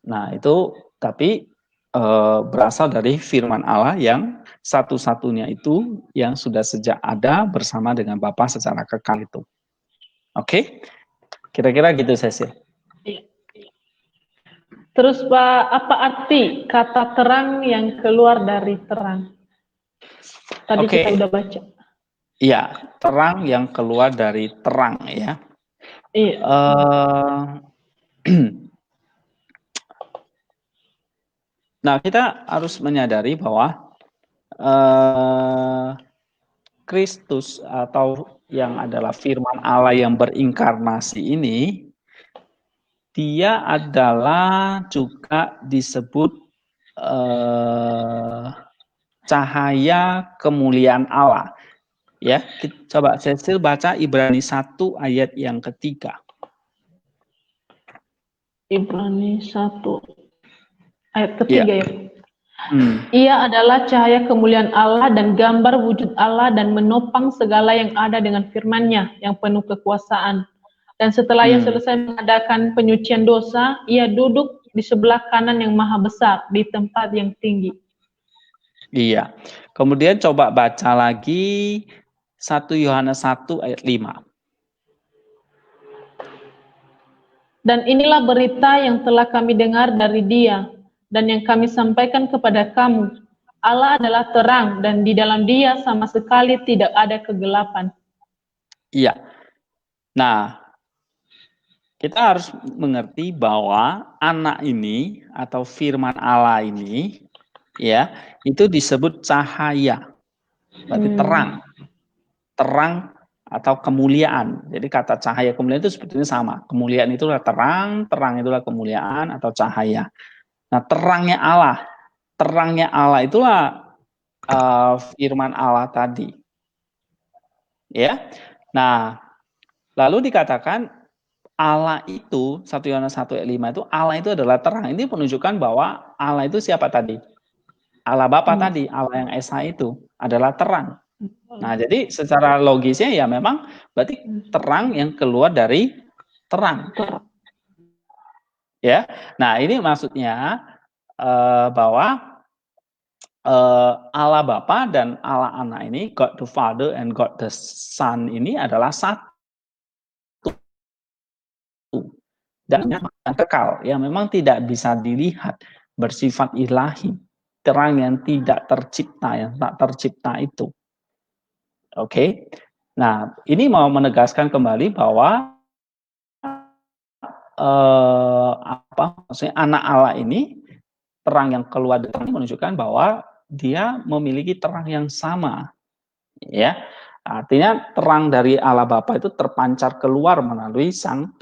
Nah, itu tapi berasal dari firman Allah yang satu-satunya itu yang sudah sejak ada bersama dengan Bapa secara kekal itu. Oke? Kira-kira gitu, Cecil. Terus Pak, apa arti kata terang yang keluar dari terang? Tadi kita udah baca. Iya, terang yang keluar dari terang ya. Iya. Nah, kita harus menyadari bahwa Kristus atau yang adalah firman Allah yang berinkarnasi ini, dia adalah juga disebut cahaya kemuliaan Allah. Ya, coba Cecil baca Ibrani 1 ayat yang ketiga. Ibrani 1 ayat ketiga ya. Ia adalah cahaya kemuliaan Allah dan gambar wujud Allah dan menopang segala yang ada dengan firman-Nya yang penuh kekuasaan. Dan setelah ia selesai mengadakan penyucian dosa, ia duduk di sebelah kanan yang maha besar di tempat yang tinggi. Iya. Kemudian coba baca lagi 1 Yohanes 1 ayat 5. Dan inilah berita yang telah kami dengar dari Dia, dan yang kami sampaikan kepada kamu. Allah adalah terang, dan di dalam Dia sama sekali tidak ada kegelapan. Iya. Nah, kita harus mengerti bahwa anak ini atau firman Allah ini, ya, itu disebut cahaya. Berarti terang atau kemuliaan. Jadi kata cahaya kemuliaan itu sebetulnya sama. Kemuliaan itulah terang, terang itulah kemuliaan atau cahaya. Nah, terangnya Allah itulah firman Allah tadi. Ya. Nah, lalu dikatakan Allah itu 1 Yohanes 1 ayat 5 itu Allah itu adalah terang. Ini menunjukkan bahwa Allah itu siapa tadi? Allah Bapa tadi, Allah yang Esa itu adalah terang. Nah, jadi secara logisnya ya memang berarti terang yang keluar dari terang. Ya. Nah, ini maksudnya bahwa Allah Bapa dan Allah Anak ini, God the Father and God the Son ini adalah satu. Dan yang kekal, yang memang tidak bisa dilihat, bersifat ilahi, terang yang tidak tercipta, yang tak tercipta itu. Oke. Nah, ini mau menegaskan kembali bahwa maksudnya anak Allah ini, terang yang keluar dari terang menunjukkan bahwa dia memiliki terang yang sama. Ya. Artinya terang dari Allah Bapa itu terpancar keluar melalui sang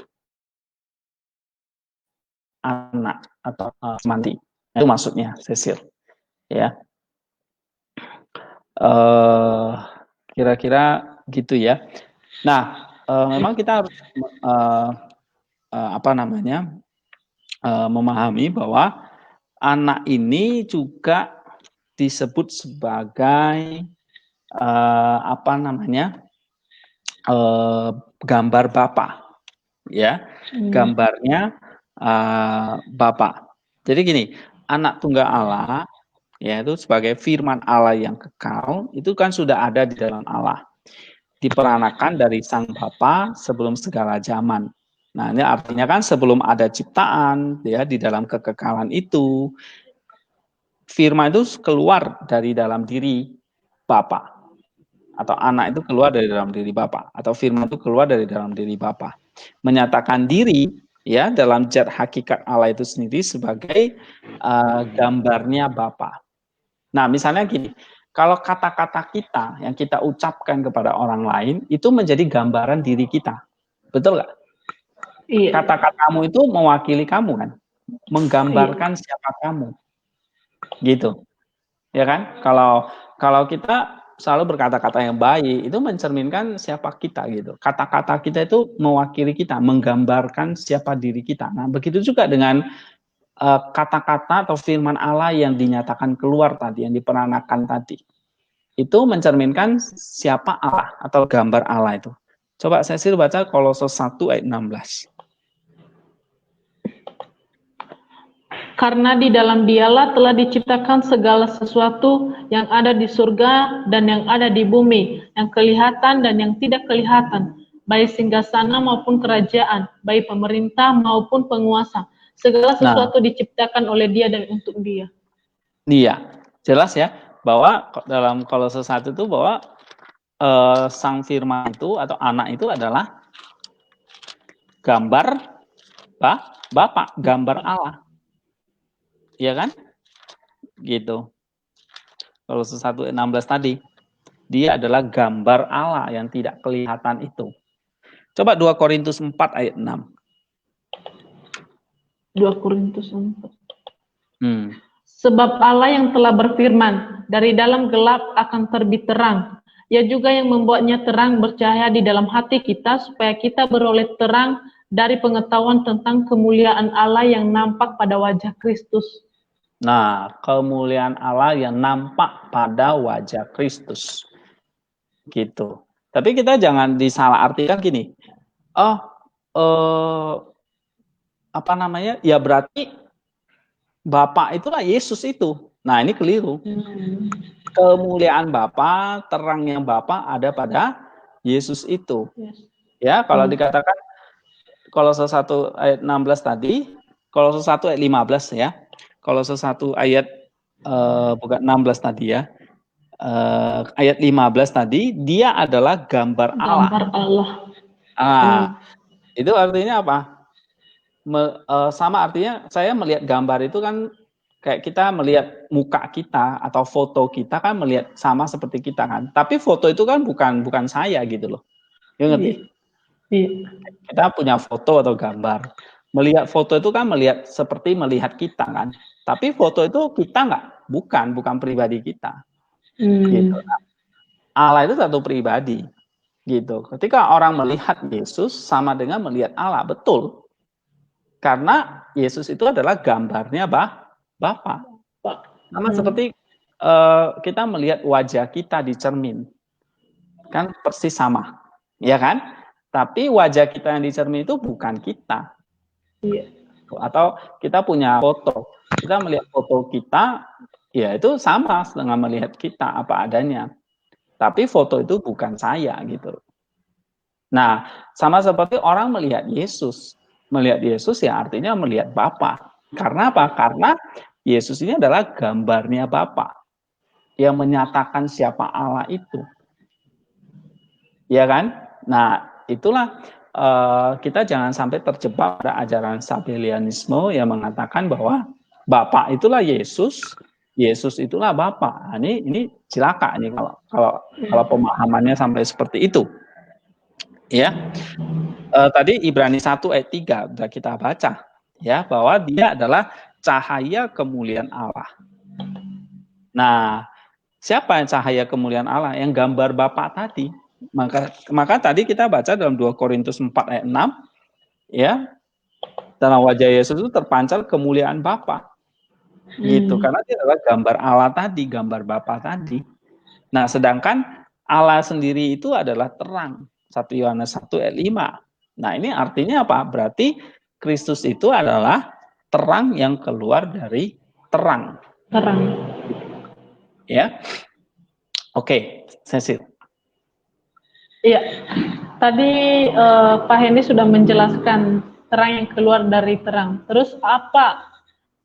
anak atau semanti. Itu maksudnya, Cecil. Ya. Kira-kira gitu ya. Nah, memang kita harus memahami bahwa anak ini juga disebut sebagai gambar Bapa, ya, gambarnya Bapa. Jadi gini, anak tunggal Allah, yaitu sebagai firman Allah yang kekal, itu kan sudah ada di dalam Allah, diperanakan dari Sang Bapa sebelum segala zaman. Nah, ini artinya kan sebelum ada ciptaan, ya, di dalam kekekalan itu, firman itu keluar dari dalam diri Bapa, atau anak itu keluar dari dalam diri Bapa, atau firman itu keluar dari dalam diri Bapa, menyatakan diri, ya, dalam zat hakikat Allah itu sendiri sebagai gambarnya Bapa. Nah, misalnya gini, kalau kata-kata kita yang kita ucapkan kepada orang lain itu menjadi gambaran diri kita, betul nggak? Iya. Kata-katamu itu mewakili kamu kan, menggambarkan siapa kamu, gitu, ya kan? Kalau kita selalu berkata-kata yang baik, itu mencerminkan siapa kita gitu. Kata-kata kita itu mewakili kita, menggambarkan siapa diri kita. Nah, begitu juga dengan kata-kata atau firman Allah yang dinyatakan keluar tadi, yang diperanakan tadi, itu mencerminkan siapa Allah atau gambar Allah itu. Coba Cecil baca Kolose 1 ayat 16. Karena di dalam Dialah telah diciptakan segala sesuatu yang ada di surga dan yang ada di bumi, yang kelihatan dan yang tidak kelihatan, baik singgasana maupun kerajaan, baik pemerintah maupun penguasa. Segala sesuatu diciptakan oleh Dia dan untuk Dia. Iya, jelas ya bahwa dalam Kolose 1 itu bahwa sang firman itu atau anak itu adalah gambar Bapa, gambar Allah. Iya kan? Gitu. Kolose 1 ayat 16 tadi. Dia adalah gambar Allah yang tidak kelihatan itu. Coba 2 Korintus 4 ayat 6. 2 Korintus 4. Sebab Allah yang telah berfirman, dari dalam gelap akan terbit terang. Ia juga yang membuatnya terang bercahaya di dalam hati kita, supaya kita beroleh terang dari pengetahuan tentang kemuliaan Allah yang nampak pada wajah Kristus. Nah, kemuliaan Allah yang nampak pada wajah Kristus. Gitu. Tapi kita jangan disalahartikan gini. Ya berarti Bapak itulah Yesus itu. Nah, ini keliru. kemuliaan Bapa, terangnya Bapa ada pada Yesus itu. Yes. Ya, kalau dikatakan Kolose 1 ayat 16 tadi, Kolose 1 ayat 15 ya. Kolose 1 ayat bukan 16 tadi ya. Ayat 15 tadi, dia adalah gambar Allah. Gambar Allah. Itu artinya apa? Sama artinya saya melihat gambar itu kan kayak kita melihat muka kita atau foto kita kan melihat sama seperti kita kan. Tapi foto itu kan bukan saya gitu loh. Ya ngerti? Iya. Kita punya foto atau gambar. Melihat foto itu kan melihat seperti melihat kita kan. Tapi foto itu kita bukan pribadi kita. Gitu. Nah, Allah itu satu pribadi. Gitu. Ketika orang melihat Yesus sama dengan melihat Allah, betul. Karena Yesus itu adalah gambarnya Bapa. Sama seperti kita melihat wajah kita di cermin. Kan persis sama. Ya kan? Tapi wajah kita yang di cermin itu bukan kita. Iya. Atau kita punya foto. Kita melihat foto kita, ya itu sama dengan melihat kita apa adanya. Tapi foto itu bukan saya gitu. Nah, sama seperti orang melihat Yesus. Melihat Yesus ya artinya melihat Bapa. Karena apa? Karena Yesus ini adalah gambarnya Bapa yang menyatakan siapa Allah itu. Ya kan? Nah, itulah kita jangan sampai terjebak pada ajaran Sabellianisme yang mengatakan bahwa Bapa itulah Yesus, Yesus itulah Bapa. Nah, ini celaka nih kalau pemahamannya sampai seperti itu. Ya. Tadi Ibrani 1 ayat 3 sudah kita baca ya bahwa dia adalah cahaya kemuliaan Allah. Nah, siapa yang cahaya kemuliaan Allah? Yang gambar Bapa tadi. Maka tadi kita baca dalam 2 Korintus 4 ayat 6 ya. Dalam wajah Yesus itu terpancar kemuliaan Bapa. Gitu, karena dia adalah gambar Allah tadi, gambar Bapa tadi. Nah, sedangkan Allah sendiri itu adalah terang. 1 Yohanes 1 ayat 5. Nah, ini artinya apa? Berarti Kristus itu adalah terang yang keluar dari terang. Terang. Ya. Oke, Cecil. Iya. Tadi Pak Hendy sudah menjelaskan terang yang keluar dari terang. Terus apa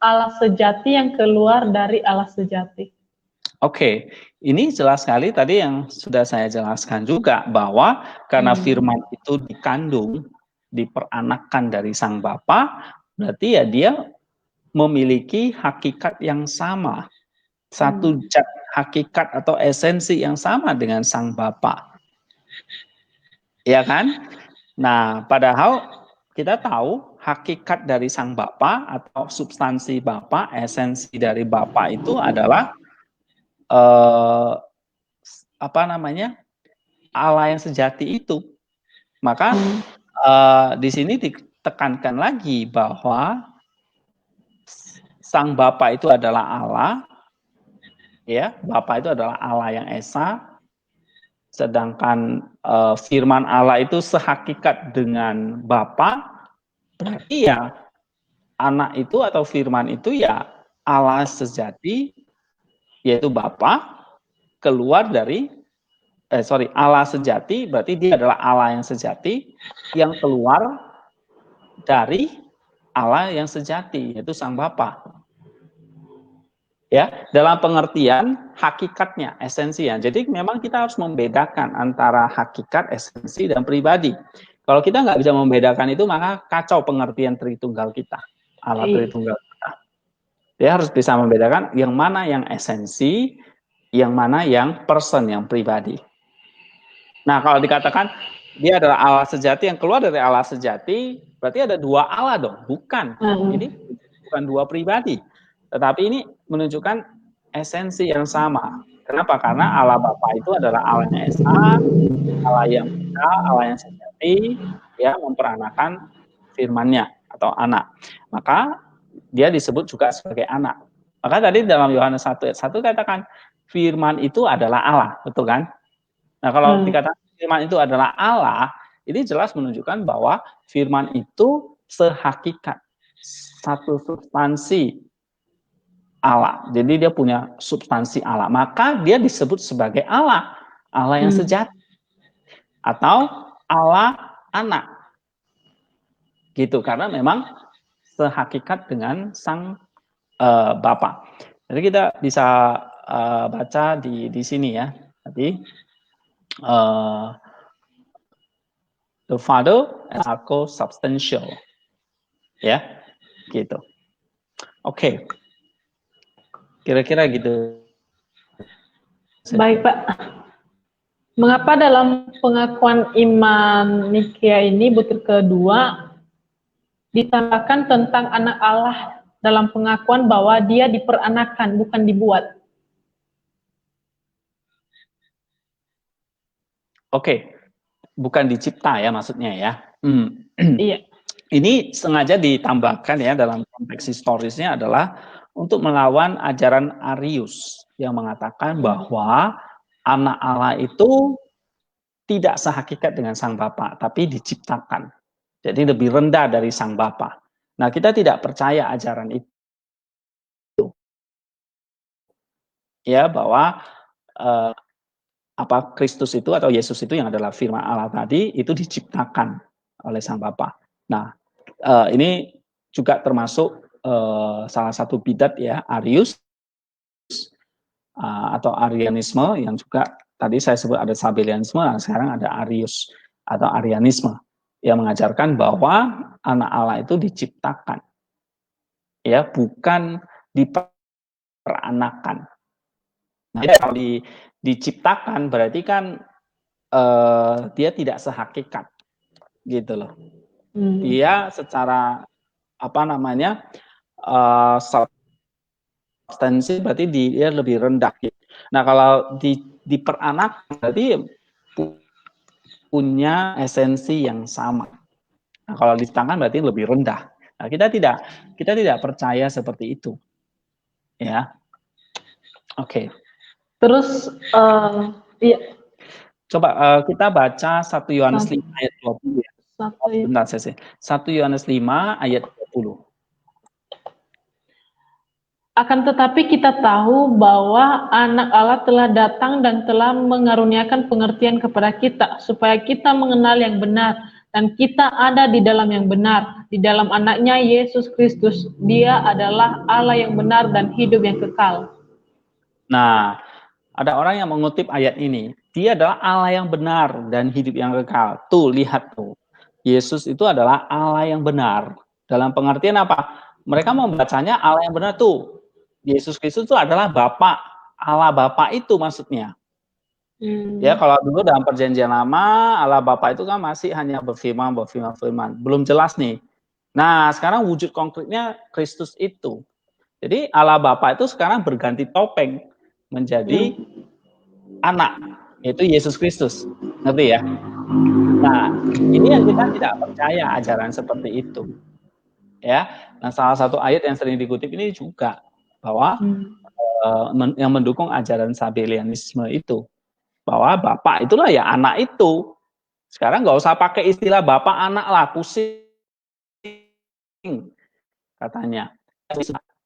Allah sejati yang keluar dari Allah sejati? Oke, ini jelas sekali tadi yang sudah saya jelaskan juga bahwa karena firman itu dikandung, diperanakan dari Sang Bapa, berarti ya dia memiliki hakikat yang sama. Satu zat hakikat atau esensi yang sama dengan Sang Bapa. Ya kan? Nah, padahal kita tahu hakikat dari Sang Bapa atau substansi Bapa, esensi dari Bapa itu adalah Allah yang sejati itu. Maka di sini ditekankan lagi bahwa Sang Bapa itu adalah Allah, ya, Bapa itu adalah Allah yang esa, sedangkan firman Allah itu sehakikat dengan Bapa, berarti ya anak itu atau firman itu ya Allah sejati, yaitu Bapa keluar dari Allah sejati, berarti dia adalah Allah yang sejati yang keluar dari Allah yang sejati, yaitu Sang Bapa. Ya, dalam pengertian hakikatnya, esensinya. Jadi memang kita harus membedakan antara hakikat, esensi, dan pribadi. Kalau kita nggak bisa membedakan itu, maka kacau pengertian Tritunggal kita, Allah Tritunggal kita. Dia harus bisa membedakan yang mana yang esensi, yang mana yang person, yang pribadi. Nah, kalau dikatakan dia adalah Allah sejati yang keluar dari Allah sejati, berarti ada dua Allah dong, bukan? Ini bukan dua pribadi, tetapi ini menunjukkan esensi yang sama. Kenapa? Karena Allah Bapa itu adalah Allahnya Esa, Allah yang Esa, Allah yang sejati, ya memperanakan firman-Nya atau anak. Maka dia disebut juga sebagai anak. Maka tadi dalam Yohanes 1 ayat 1 katakan firman itu adalah Allah, betul kan? Nah, kalau dikatakan firman itu adalah Allah, ini jelas menunjukkan bahwa firman itu sehakikat, satu substansi Allah. Jadi dia punya substansi Allah. Maka dia disebut sebagai Allah. Allah yang sejati. Atau Allah anak. Gitu. Karena memang sehakikat dengan sang Bapa. Jadi kita bisa baca di sini ya. Tadi the Father as co-substantial. Ya. Gitu. Oke. Kira-kira gitu. Baik, Pak. Mengapa dalam pengakuan iman Nikea ini butir kedua ditambahkan tentang anak Allah dalam pengakuan bahwa dia diperanakan, bukan dibuat? Oke. Bukan dicipta ya maksudnya ya. Iya. Ini sengaja ditambahkan ya dalam konteks historisnya adalah untuk melawan ajaran Arius yang mengatakan bahwa anak Allah itu tidak sehakikat dengan sang Bapa, tapi diciptakan. Jadi lebih rendah dari sang Bapa. Nah, kita tidak percaya ajaran itu. Ya, bahwa Kristus itu atau Yesus itu yang adalah firman Allah tadi itu diciptakan oleh sang Bapa. Nah, ini juga termasuk salah satu bidat ya, Arius atau Arianisme yang juga tadi saya sebut ada Sabellianisme, sekarang ada Arius atau Arianisme yang mengajarkan bahwa anak Allah itu diciptakan, ya bukan diperanakan. Nah, kalau diciptakan berarti kan dia tidak sehakikat, gitu loh. Dia secara substansi berarti dia lebih rendah. Gitu. Nah kalau diperanak berarti punya esensi yang sama. Nah kalau diciptakan berarti lebih rendah. Nah kita tidak percaya seperti itu, ya. Oke. Terus iya. Coba kita baca 1 Yohanes 5 ayat 20 ya. Bentar saya 1 Yohanes 5 ayat 20. Akan tetapi kita tahu bahwa anak Allah telah datang dan telah mengaruniakan pengertian kepada kita, supaya kita mengenal yang benar, dan kita ada di dalam yang benar, di dalam anaknya Yesus Kristus. Dia adalah Allah yang benar dan hidup yang kekal. Nah, ada orang yang mengutip ayat ini. Dia adalah Allah yang benar dan hidup yang kekal. Tuh, lihat tuh. Yesus itu adalah Allah yang benar. Dalam pengertian apa? Mereka membacanya Allah yang benar tuh. Yesus Kristus itu adalah Bapa, Allah Bapa itu maksudnya. Ya, kalau dulu dalam perjanjian lama, Allah Bapa itu kan masih hanya berfirman. Belum jelas nih. Nah, sekarang wujud konkretnya Kristus itu. Jadi Allah Bapa itu sekarang berganti topeng menjadi anak, yaitu Yesus Kristus. Ngerti ya? Nah, ini yang kita tidak percaya ajaran seperti itu. Ya, nah salah satu ayat yang sering dikutip ini juga bahwa yang mendukung ajaran Sabellianisme itu bahwa Bapak itulah ya anak itu. Sekarang nggak usah pakai istilah Bapak anak lah, pusing katanya.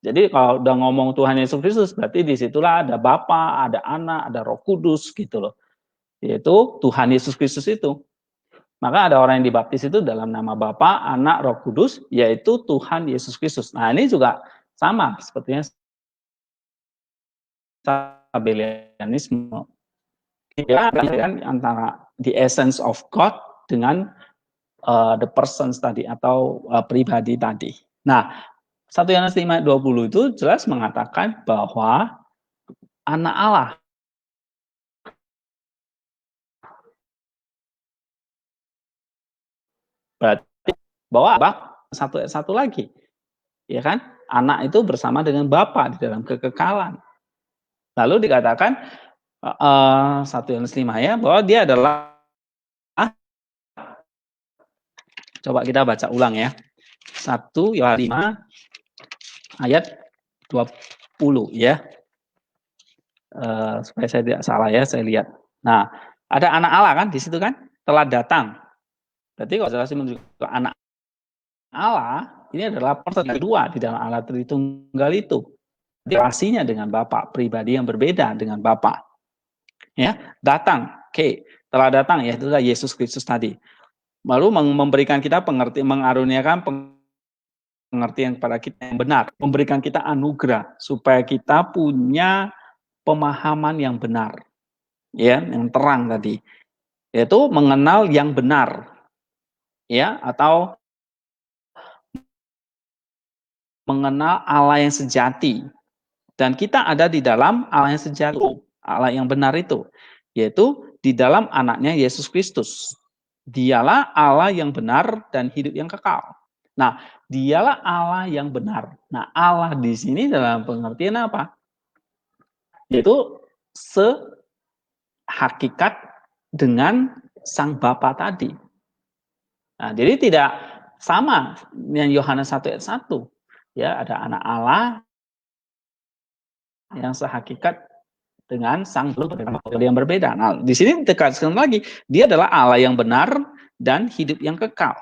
Jadi kalau udah ngomong Tuhan Yesus Kristus berarti disitulah ada Bapa, ada Anak, ada Roh Kudus gitu loh. Yaitu Tuhan Yesus Kristus itu. Maka ada orang yang dibaptis itu dalam nama Bapa, Anak, Roh Kudus, yaitu Tuhan Yesus Kristus. Nah ini juga sama sepertinya Sabellianisme. Ya, antara the essence of God dengan the persons tadi atau pribadi tadi. Nah, 1 Yohanes 5:20 itu jelas mengatakan bahwa anak Allah berarti bahwa satu lagi, ya kan? Anak itu bersama dengan Bapa di dalam kekekalan. Lalu dikatakan 1 Yohanes 5 ya bahwa dia adalah, coba kita baca ulang ya, 1 Yohanes 5 ayat 20 ya, supaya saya tidak salah ya, saya lihat. Nah, ada anak Allah kan di situ kan, telah datang. Berarti kalau jelas menunjukkan anak Allah, ini adalah person kedua di dalam Allah Tritunggal itu. relasinya dengan Bapa, pribadi yang berbeda dengan Bapa. Ya, datang, telah datang, ya itulah Yesus Kristus tadi. Lalu memberikan kita mengaruniakan pengertian kepada kita yang benar, memberikan kita anugerah supaya kita punya pemahaman yang benar, ya, yang terang tadi, yaitu mengenal yang benar, ya, atau mengenal Allah yang sejati. Dan kita ada di dalam Allah yang sejati, Allah yang benar itu, yaitu di dalam anaknya Yesus Kristus. Dialah Allah yang benar dan hidup yang kekal. Nah, dialah Allah yang benar. Nah, Allah di sini dalam pengertian apa? Yaitu sehakikat dengan Sang Bapa tadi. Nah, jadi tidak sama dengan Yohanes 1 ayat 1. Ya, ada anak Allah yang sehakikat dengan Sang Bapa yang berbeda. Nah, di sini ditekankan lagi, dia adalah Allah yang benar dan hidup yang kekal.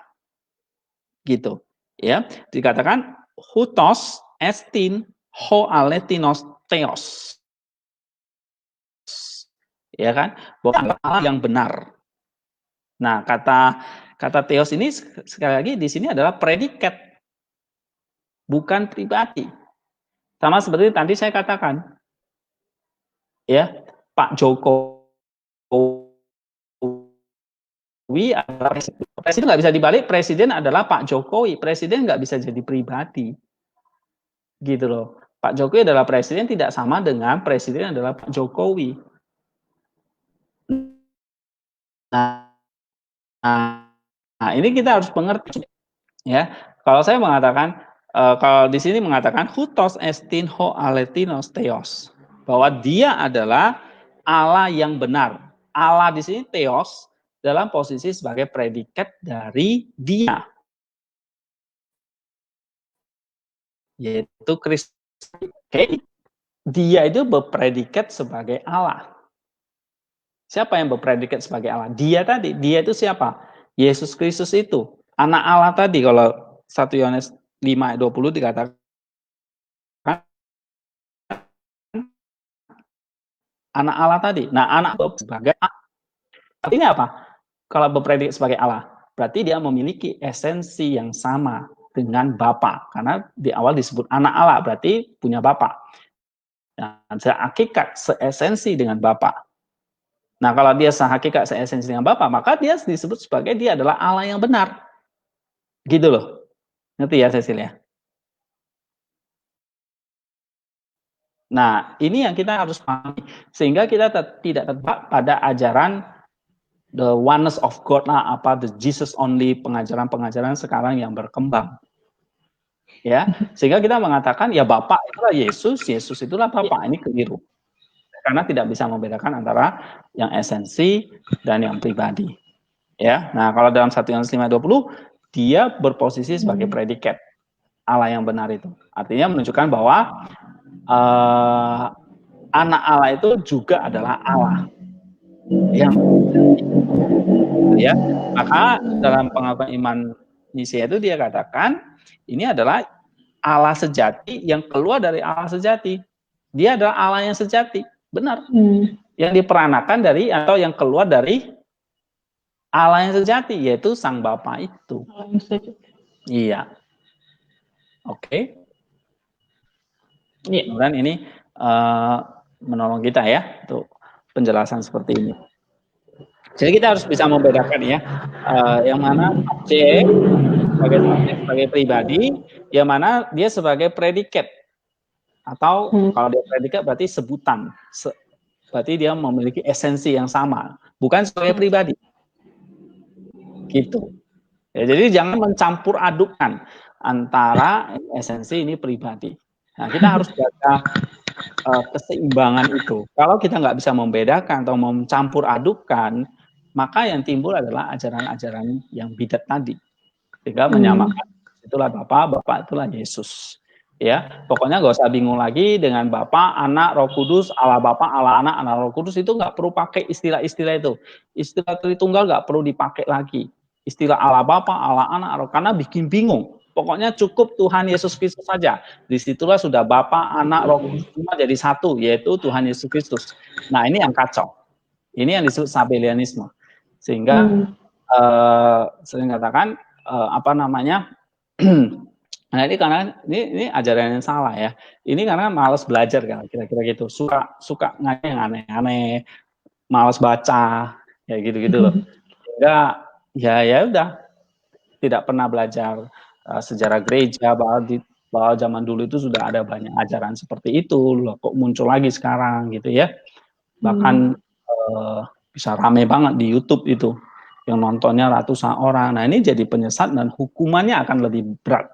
Gitu. Ya, dikatakan hutos estin ho aletinos theos. Ya kan? Bahwa Allah yang benar. Nah, kata theos ini sekali lagi di sini adalah predikat, bukan pribadi. Sama seperti tadi saya katakan, ya, Pak Jokowi adalah presiden, nggak bisa dibalik, presiden adalah Pak Jokowi, presiden nggak bisa jadi pribadi, gitu loh. Pak Jokowi adalah presiden tidak sama dengan presiden adalah Pak Jokowi. Nah, ini kita harus mengerti, ya. Kalau saya mengatakan, kalau di sini mengatakan hutos estin ho aletinos theos, bahwa dia adalah Allah yang benar. Allah di sini theos dalam posisi sebagai predikat dari dia, yaitu Kristus. Dia itu berpredikat sebagai Allah. Siapa yang berpredikat sebagai Allah? Dia tadi. Dia itu siapa? Yesus Kristus itu. Anak Allah tadi, kalau 1 Yohanes 5 ayat 20 dikatakan anak Allah tadi. Nah, anak sebagai artinya apa? Kalau berpredikat sebagai Allah, berarti dia memiliki esensi yang sama dengan Bapa. Karena di awal disebut anak Allah, berarti punya Bapa. Dan sehakikat, seesensi dengan Bapa. Nah, kalau dia sehakikat, seesensi dengan Bapa, maka dia disebut sebagai dia adalah Allah yang benar. Gitu loh. Ngerti ya, Cecilia? Nah, ini yang kita harus pahami. Sehingga kita tidak terjebak pada ajaran the oneness of God lah, the Jesus only, pengajaran-pengajaran sekarang yang berkembang. Ya, sehingga kita mengatakan ya Bapa itulah Yesus, Yesus itulah Bapa. Ini keliru. Karena tidak bisa membedakan antara yang esensi dan yang pribadi. Ya. Nah, kalau dalam 1 Yohanes 5:20 dia berposisi sebagai predikat Allah yang benar itu. Artinya menunjukkan bahwa anak Allah itu juga adalah Allah. Ya, maka dalam pengakuan iman Nisia itu dia katakan ini adalah Allah sejati yang keluar dari Allah sejati. Dia adalah Allah yang sejati, benar. Yang diperanakan dari atau yang keluar dari Allah yang sejati, yaitu Sang Bapa itu. Allah yang sejati. Iya. Oke. Iya. Kemudian ini menolong kita ya untuk penjelasan seperti ini. Jadi kita harus bisa membedakan ya, yang mana objek sebagai pribadi, yang mana dia sebagai predikat. Atau kalau dia predikat berarti sebutan, berarti dia memiliki esensi yang sama, bukan sebagai pribadi. Gitu. Ya, jadi jangan mencampur adukkan antara esensi ini pribadi. Nah, kita harus jaga keseimbangan itu. Kalau kita nggak bisa membedakan atau mencampur adukkan, maka yang timbul adalah ajaran-ajaran yang bidat tadi. Sehingga menyamakan itulah Bapa, Bapa itulah Yesus. Ya, pokoknya nggak usah bingung lagi dengan Bapa, Anak, Roh Kudus, Allah Bapa, Allah Anak, Allah Roh Kudus, itu nggak perlu pakai istilah-istilah itu. Istilah Tritunggal nggak perlu dipakai lagi. Istilah Allah Bapa, Allah Anak, Roh, karena bikin bingung. Pokoknya cukup Tuhan Yesus Kristus saja. Disitulah sudah Bapa, Anak, Roh Kudus semua jadi satu, yaitu Tuhan Yesus Kristus. Nah, ini yang kacau. Ini yang disebut Sabellianisme. Sehingga sering katakan apa namanya? Nah, ini karena ini ajaran yang salah ya. Ini karena malas belajar kan, kira-kira gitu. Suka ngajak yang aneh-aneh, malas baca, ya gitu-gitu loh. Sehingga ya udah tidak pernah belajar sejarah gereja, bahwa zaman dulu itu sudah ada banyak ajaran seperti itu loh, kok muncul lagi sekarang gitu ya. Bahkan bisa rame banget di YouTube itu, yang nontonnya ratusan orang. Nah, ini jadi penyesat dan hukumannya akan lebih berat.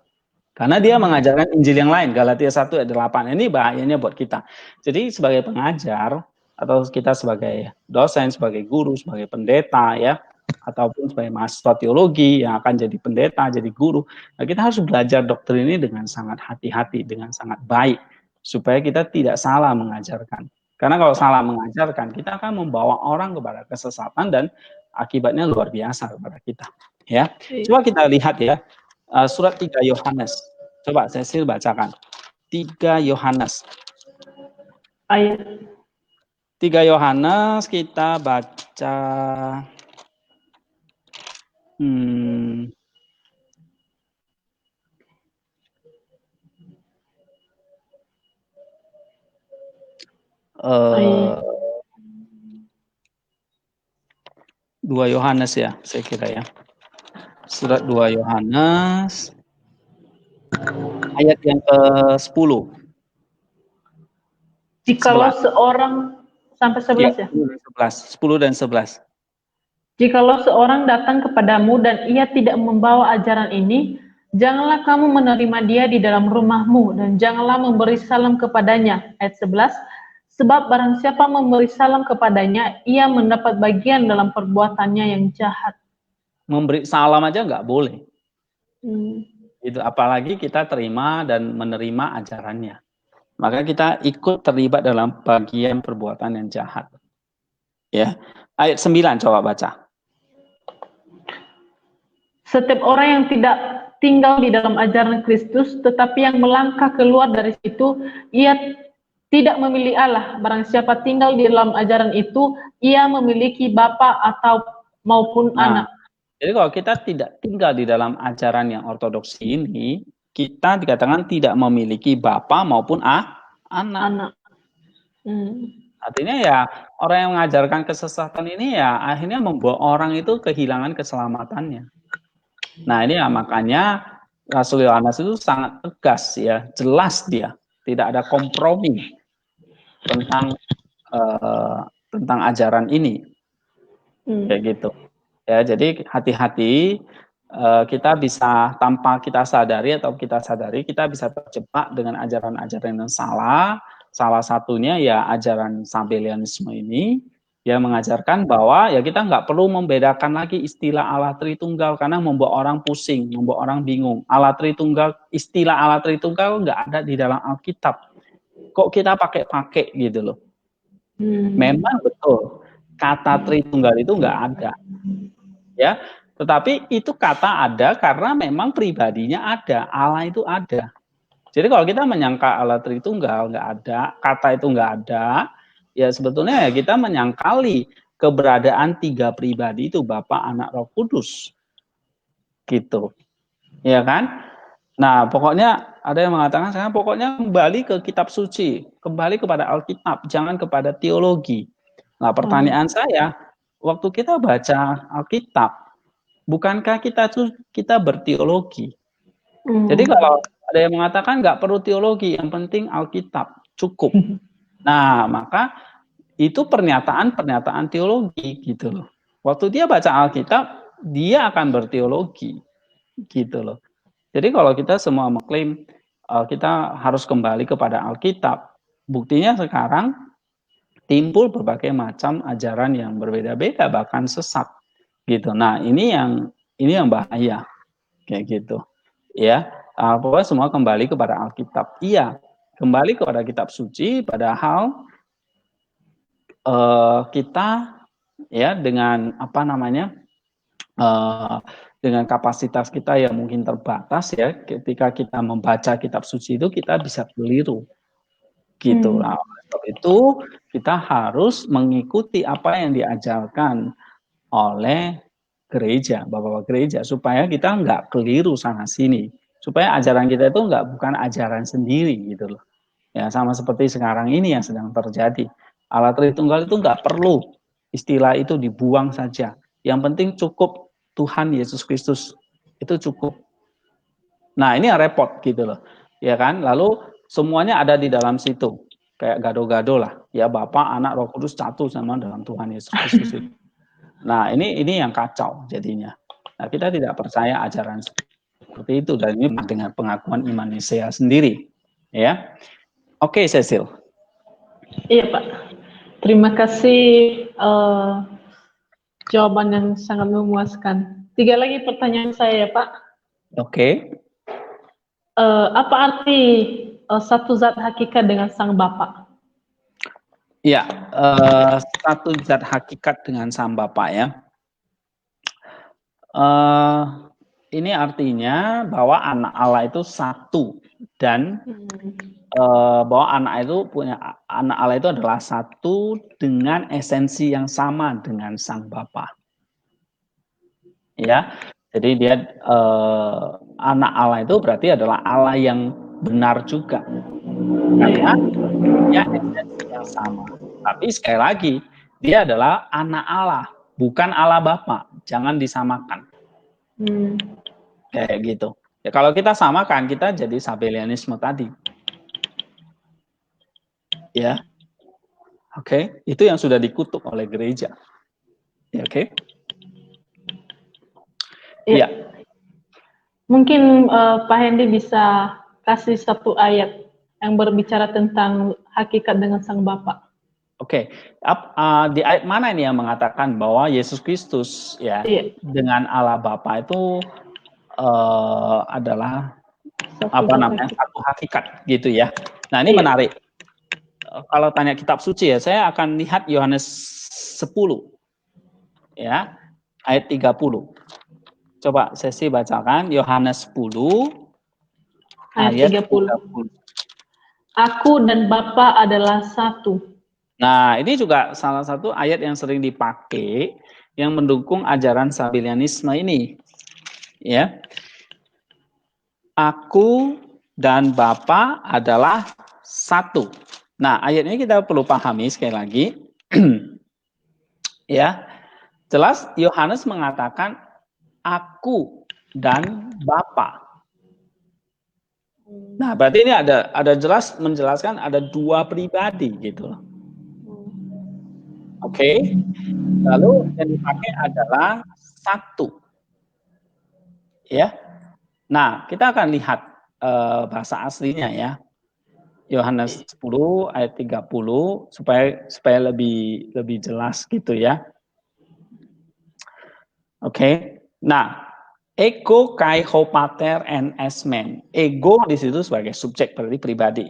Karena dia mengajarkan Injil yang lain, Galatia 1 ayat 8. Ini bahayanya buat kita. Jadi sebagai pengajar, atau kita sebagai dosen, sebagai guru, sebagai pendeta ya, ataupun sebagai mahasiswa teologi yang akan jadi pendeta, jadi guru, nah kita harus belajar doktrin ini dengan sangat hati-hati, dengan sangat baik, supaya kita tidak salah mengajarkan. Karena kalau salah mengajarkan, kita akan membawa orang kepada kesesatan dan akibatnya luar biasa kepada kita. Ya, coba kita lihat ya. Surat 3 Yohanes. Coba Cecil bacakan. 3 Yohanes. Ayat 3 Yohanes kita baca. ayat 2 Yohanes ya, saya kira ya. Surat 2 Yohanes ayat yang ke-10. Jikalau seorang sampai 11 ya. 10 dan 11. Jikalau seorang datang kepadamu dan ia tidak membawa ajaran ini, janganlah kamu menerima dia di dalam rumahmu dan janganlah memberi salam kepadanya. Ayat 11. Sebab barang siapa memberi salam kepadanya, ia mendapat bagian dalam perbuatannya yang jahat. Memberi salam aja nggak boleh. Itu apalagi kita terima dan menerima ajarannya. Maka kita ikut terlibat dalam bagian perbuatan yang jahat. Ya. Ayat 9 coba baca. Setiap orang yang tidak tinggal di dalam ajaran Kristus, tetapi yang melangkah keluar dari situ, ia tidak memilih Allah. Barang siapa tinggal di dalam ajaran itu, ia memiliki bapa atau maupun anak. Jadi kalau kita tidak tinggal di dalam ajaran yang ortodoks ini, kita dikatakan tidak memiliki bapa maupun anak. Artinya ya orang yang mengajarkan kesesatan ini ya akhirnya membuat orang itu kehilangan keselamatannya. Nah ini ya makanya Rasul Yohanes itu sangat tegas ya, jelas dia, tidak ada kompromi tentang ajaran ini, kayak gitu. Ya jadi hati-hati, kita bisa tanpa kita sadari atau kita sadari kita bisa terjebak dengan ajaran-ajaran yang salah. Salah satunya ya ajaran Sabellianisme ini yang mengajarkan bahwa ya kita nggak perlu membedakan lagi istilah Allah Tritunggal karena membuat orang pusing, membuat orang bingung. Allah Tritunggal, istilah Allah Tritunggal nggak ada di dalam Alkitab. Kok kita pakai gitu loh? Memang betul kata Tritunggal itu nggak ada, ya. Tetapi itu kata ada karena memang pribadinya ada, Allah itu ada. Jadi kalau kita menyangka Allah Tritunggal nggak ada, kata itu nggak ada, ya sebetulnya ya kita menyangkali keberadaan tiga pribadi itu Bapa, Anak, Roh Kudus, gitu, ya kan? Nah pokoknya ada yang mengatakan sekarang pokoknya kembali ke kitab suci, kembali kepada Alkitab, jangan kepada teologi. Nah pertanyaan saya, waktu kita baca Alkitab, bukankah kita berteologi? Jadi kalau ada yang mengatakan nggak perlu teologi, yang penting Alkitab cukup. Nah, maka itu pernyataan teologi gitu loh. Waktu dia baca Alkitab, dia akan berteologi gitu loh. Jadi kalau kita semua mengklaim kita harus kembali kepada Alkitab, buktinya sekarang timbul berbagai macam ajaran yang berbeda-beda bahkan sesat gitu. Nah, ini yang bahaya kayak gitu. Ya. Pokoknya semua kembali kepada Alkitab. Iya, kembali kepada kitab suci, padahal kita ya dengan dengan kapasitas kita yang mungkin terbatas ya, ketika kita membaca kitab suci itu kita bisa keliru gitu. Nah, sebab itu kita harus mengikuti apa yang diajarkan oleh gereja, bapak-bapak gereja, supaya kita nggak keliru sana sini, supaya ajaran kita itu bukan ajaran sendiri gitu loh. Ya, sama seperti sekarang ini yang sedang terjadi. Allah Tritunggal itu nggak perlu istilah itu dibuang saja. Yang penting cukup Tuhan Yesus Kristus, itu cukup. Nah, ini yang repot gitu loh. Ya kan? Lalu semuanya ada di dalam situ. Kayak gado-gado lah. Ya Bapa, Anak, Roh Kudus satu sama dalam Tuhan Yesus Kristus itu. Nah, ini yang kacau jadinya. Nah, kita tidak percaya ajaran seperti itu, dan ini dengan pengakuan iman Nisea sendiri. Ya. Oke, Cecil. Iya, Pak. Terima kasih jawaban yang sangat memuaskan. 3 lagi pertanyaan saya ya, Pak. Oke. Apa arti satu zat hakikat dengan Sang Bapa? Ya, satu zat hakikat dengan Sang Bapa ya. Ini artinya bahwa anak Allah itu satu, dan bahwa anak Allah itu adalah satu dengan esensi yang sama dengan Sang Bapa. Ya, jadi dia anak Allah itu berarti adalah Allah yang benar juga, karena dia esensi yang sama. Tapi sekali lagi, dia adalah anak Allah, bukan Allah Bapa. Jangan disamakan. Kayak gitu. Ya, kalau kita samakan, kita jadi Sabellianisme tadi. Ya, oke. Itu yang sudah dikutuk oleh gereja. Ya, oke. Ya. Mungkin Pak Hendy bisa kasih satu ayat yang berbicara tentang hakikat dengan Sang Bapa. Oke. Di ayat mana ini yang mengatakan bahwa Yesus Kristus ya dengan Allah Bapa itu adalah satu hakikat gitu ya. Nah, ini menarik. Kalau tanya kitab suci ya, saya akan lihat Yohanes 10 ya, ayat 30. Coba sesi bacakan Yohanes 10 ayat 30. Aku dan Bapa adalah satu. Nah, ini juga salah satu ayat yang sering dipakai yang mendukung ajaran Sabellianisme ini. Ya. Aku dan Bapa adalah satu. Nah, ayat ini kita perlu pahami sekali lagi. Ya. Jelas Yohanes mengatakan aku dan Bapa. Nah, berarti ini ada jelas menjelaskan ada dua pribadi gitu. Oke. Lalu yang dipakai adalah satu. Ya. Nah, kita akan lihat bahasa aslinya ya. Yohanes 10 ayat 30 supaya lebih jelas gitu ya. Oke. Nah, ego kai ho pater en esmen. Ego di situ sebagai subjek, berarti pribadi.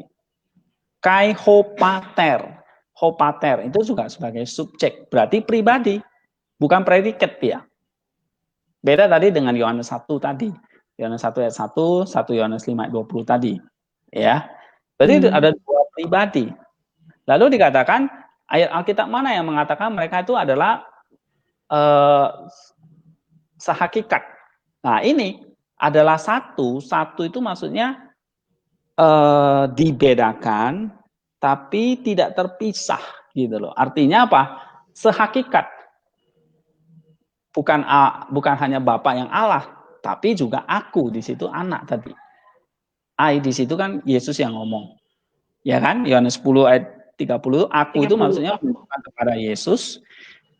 Kai ho pater. Ho pater itu juga sebagai subjek, berarti pribadi, bukan predikat ya. Beda tadi dengan Yohanes 1 tadi. Yohanes 1 ayat 1, 1 Yohanes 5 ayat 20 tadi. Ya. Berarti ada dua pribadi. Lalu dikatakan ayat Alkitab mana yang mengatakan mereka itu adalah sehakikat. Nah, ini adalah satu itu maksudnya dibedakan tapi tidak terpisah gitu loh. Artinya apa? Sehakikat. Bukan hanya Bapa yang Allah, tapi juga aku di situ anak tadi. I di situ kan Yesus yang ngomong. Ya kan? Yohanes 10 ayat 30, aku itu maksudnya menunjukkan kepada Yesus.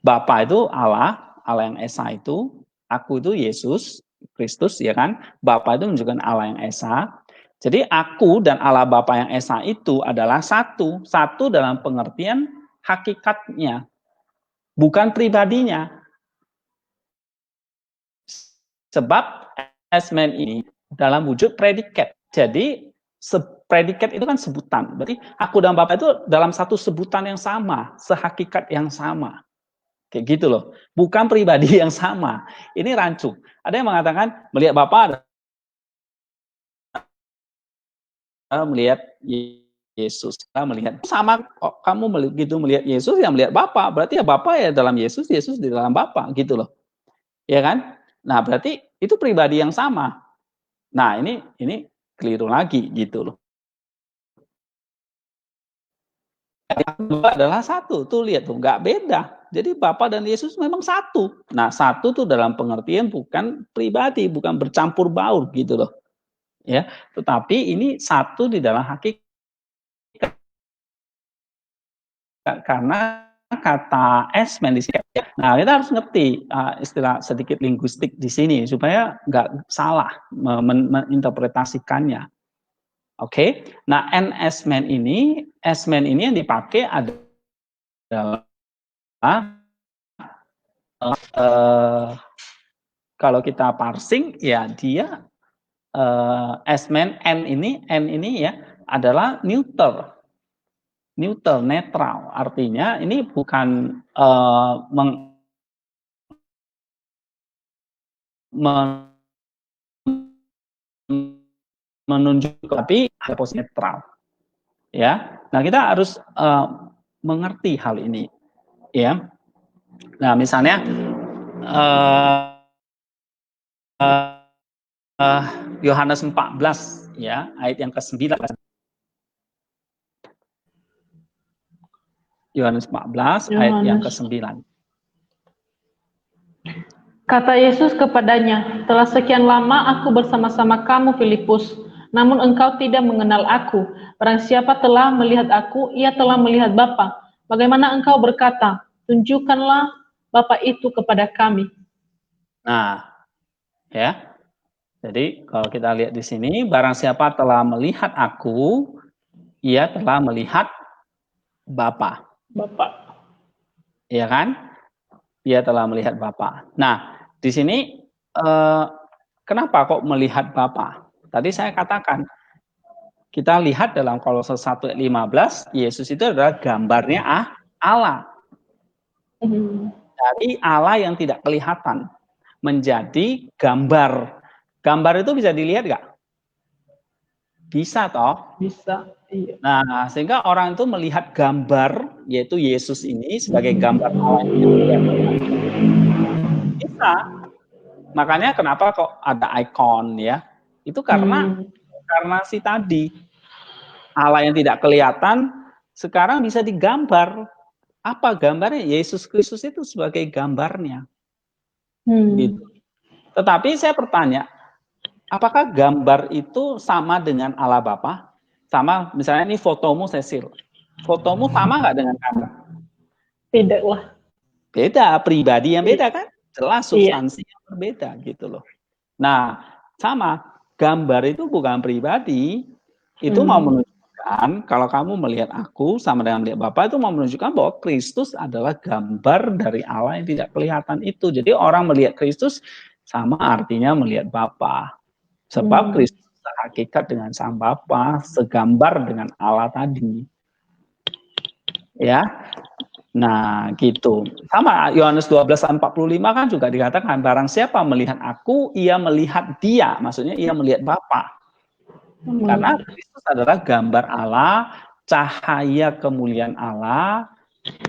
Bapa itu Allah yang Esa itu, aku itu Yesus Kristus ya kan? Bapa itu menunjukkan Allah yang Esa. Jadi aku dan Allah Bapa yang Esa itu adalah satu dalam pengertian hakikatnya, bukan pribadinya. Sebab esmen ini dalam wujud predikat. Jadi predikat itu kan sebutan. Berarti aku dan Bapa itu dalam satu sebutan yang sama, sehakikat yang sama. Kayak gitu loh. Bukan pribadi yang sama. Ini rancu. Ada yang mengatakan melihat Bapa adalah melihat Yesus. Melihat sama kok kamu begitu melihat Yesus yang melihat Bapa. Berarti ya Bapa ya dalam Yesus, Yesus di dalam Bapa gitu loh. Ya kan? Nah, berarti itu pribadi yang sama. Nah, ini keliru lagi gitu loh. Yang adalah satu, tuh lihat tuh, nggak beda. Jadi Bapa dan Yesus memang satu. Nah, satu tuh dalam pengertian bukan pribadi, bukan bercampur baur gitu loh. Ya, tetapi ini satu di dalam hakikat karena kata esmen di sini. Nah, kita harus ngerti istilah sedikit linguistik di sini supaya nggak salah menginterpretasikannya. Oke, nah esmen ini yang dipakai adalah kalau kita parsing ya dia esmen n ini ya adalah netral, artinya ini bukan menunjuk tapi posisi netral. Ya, nah kita harus mengerti hal ini, ya. Nah, misalnya Yohanes 14 ya, ayat yang ke-9. Yohanes 14 ayat yang ke-9. Kata Yesus kepadanya, telah sekian lama aku bersama-sama kamu, Filipus, namun engkau tidak mengenal aku. Barang siapa telah melihat aku, ia telah melihat Bapa. Bagaimana engkau berkata, tunjukkanlah Bapa itu kepada kami. Nah, ya. Jadi kalau kita lihat di sini, barang siapa telah melihat aku, ia telah melihat Bapa. Iya kan? Ia telah melihat Bapa. Nah, di sini kenapa kok melihat Bapa? Tadi saya katakan, kita lihat dalam Kolose 1 ayat 15, Yesus itu adalah gambarnya Allah. Dari Allah yang tidak kelihatan menjadi gambar. Gambar itu bisa dilihat nggak? Bisa toh? Bisa. Iya. Nah, sehingga orang itu melihat gambar, yaitu Yesus ini sebagai gambar Allah yang kelihatan. Bisa. Makanya kenapa kok ada ikon ya? Itu karena si tadi Allah yang tidak kelihatan sekarang bisa digambar. Apa gambarnya? Yesus Kristus itu sebagai gambarnya. Gitu. Tetapi saya bertanya, apakah gambar itu sama dengan Allah Bapa? Sama, misalnya ini fotomu Cecil. Fotomu sama nggak dengan kamu? Tidak lah. Beda, pribadi yang beda kan? Jelas substansi yang berbeda gitu loh. Nah, sama, gambar itu bukan pribadi, itu mau menunjukkan kalau kamu melihat aku sama dengan melihat Bapa itu mau menunjukkan bahwa Kristus adalah gambar dari Allah yang tidak kelihatan itu. Jadi orang melihat Kristus sama artinya melihat Bapa. Sebab Kristus sehakikat dengan sang Bapa, segambar dengan Allah tadi. Ya. Nah, gitu. Sama Yohanes 12:45 kan juga dikatakan barang siapa melihat aku, ia melihat dia. Maksudnya ia melihat Bapa. Karena Kristus adalah gambar Allah, cahaya kemuliaan Allah.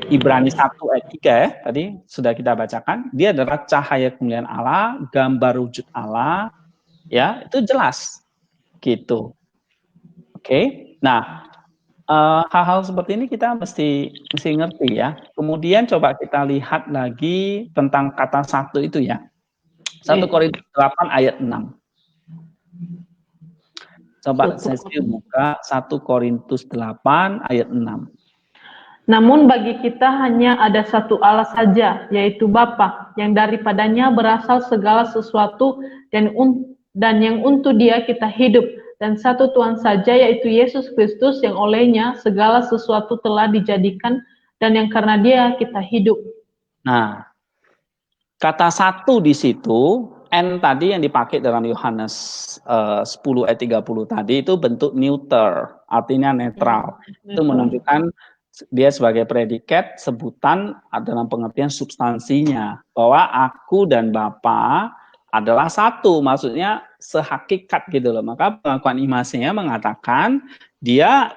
Ibrani 1 ayat 3 ya, tadi sudah kita bacakan. Dia adalah cahaya kemuliaan Allah, gambar wujud Allah. Ya, itu jelas. Gitu. Oke. Nah, hal-hal seperti ini kita mesti ngerti ya. Kemudian coba kita lihat lagi tentang kata satu itu ya. 1 Korintus 8 ayat 6. Coba saya buka 1 Korintus 8 ayat 6. Namun bagi kita hanya ada satu Allah saja, yaitu Bapa, yang daripadanya berasal segala sesuatu dan yang untuk Dia kita hidup, dan satu Tuhan saja, yaitu Yesus Kristus, yang olehnya segala sesuatu telah dijadikan dan yang karena Dia kita hidup. Nah, kata satu di situ, N tadi yang dipakai dalam Yohanes 10 ayat 30 tadi itu bentuk neuter, artinya netral. Itu menunjukkan Dia sebagai predikat, sebutan dalam pengertian substansinya. Bahwa aku dan Bapa adalah satu, maksudnya sehakikat gitu loh. Maka pengakuan imasinya mengatakan dia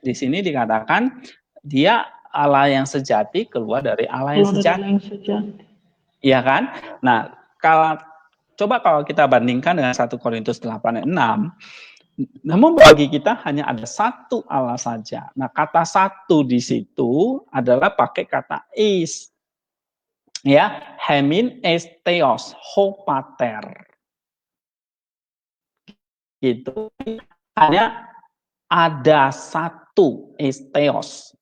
di sini dikatakan dia Allah yang sejati keluar dari Allah yang sejati. Iya kan? Nah, kalau kita bandingkan dengan 1 Korintus 8 ayat 6, namun bagi kita hanya ada satu Allah saja. Nah, kata satu di situ adalah pakai kata is. Ya, hemin es theos, ho pater. Gitu. Hanya ada satu es theos.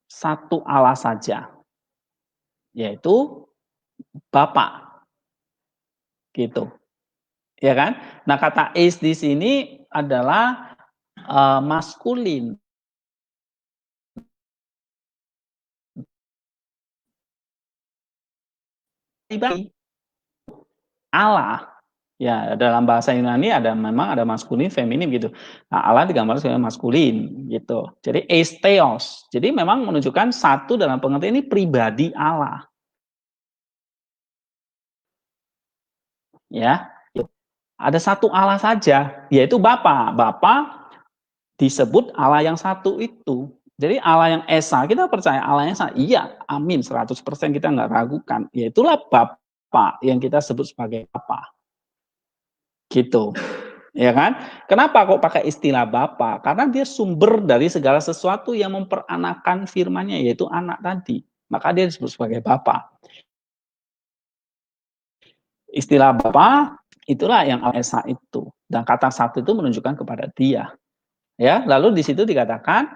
Satu Allah saja. Yaitu Bapa. Gitu. Ya kan? Nah, kata is di sini adalah maskulin. Allah. Ya, dalam bahasa Yunani memang ada maskulin, feminin gitu. Nah, Allah digambarkan sebagai maskulin gitu. Jadi eisteos. Jadi memang menunjukkan satu dalam pengertian ini pribadi Allah. Ya. Ada satu Allah saja, yaitu Bapa. Bapa disebut Allah yang satu itu. Jadi Allah yang Esa, kita percaya Allah yang Esa. Iya, amin, 100% kita nggak ragukan. Yaitulah Bapa yang kita sebut sebagai Bapa. Gitu. Ya kan? Kenapa kok pakai istilah Bapa? Karena dia sumber dari segala sesuatu yang memperanakan firman-Nya, yaitu anak tadi. Maka dia disebut sebagai Bapa. Istilah Bapa itulah yang Al-Esa itu. Dan kata satu itu menunjukkan kepada dia. Ya, lalu di situ dikatakan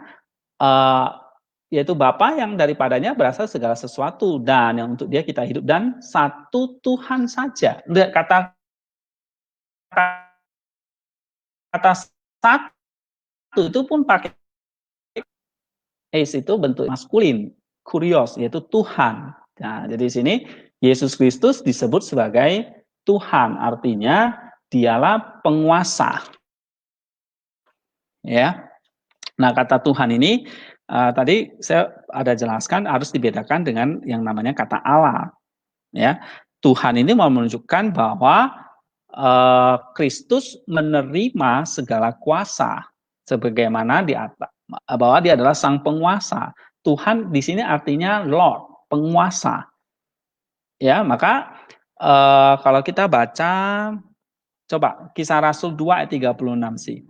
yaitu Bapa yang daripadanya berasal segala sesuatu dan yang untuk dia kita hidup dan satu Tuhan saja. Kata satu itu pun pakai itu bentuk maskulin, kurios, yaitu Tuhan. Nah, jadi di sini Yesus Kristus disebut sebagai Tuhan, artinya dialah penguasa. Ya. Nah, kata Tuhan ini tadi saya ada jelaskan harus dibedakan dengan yang namanya kata Allah. Ya. Tuhan ini mau menunjukkan bahwa Kristus menerima segala kuasa sebagaimana di atas, bahwa dia adalah sang penguasa. Tuhan di sini artinya Lord, penguasa. Ya, maka kalau kita baca coba Kisah Rasul 2 ayat 36 sih.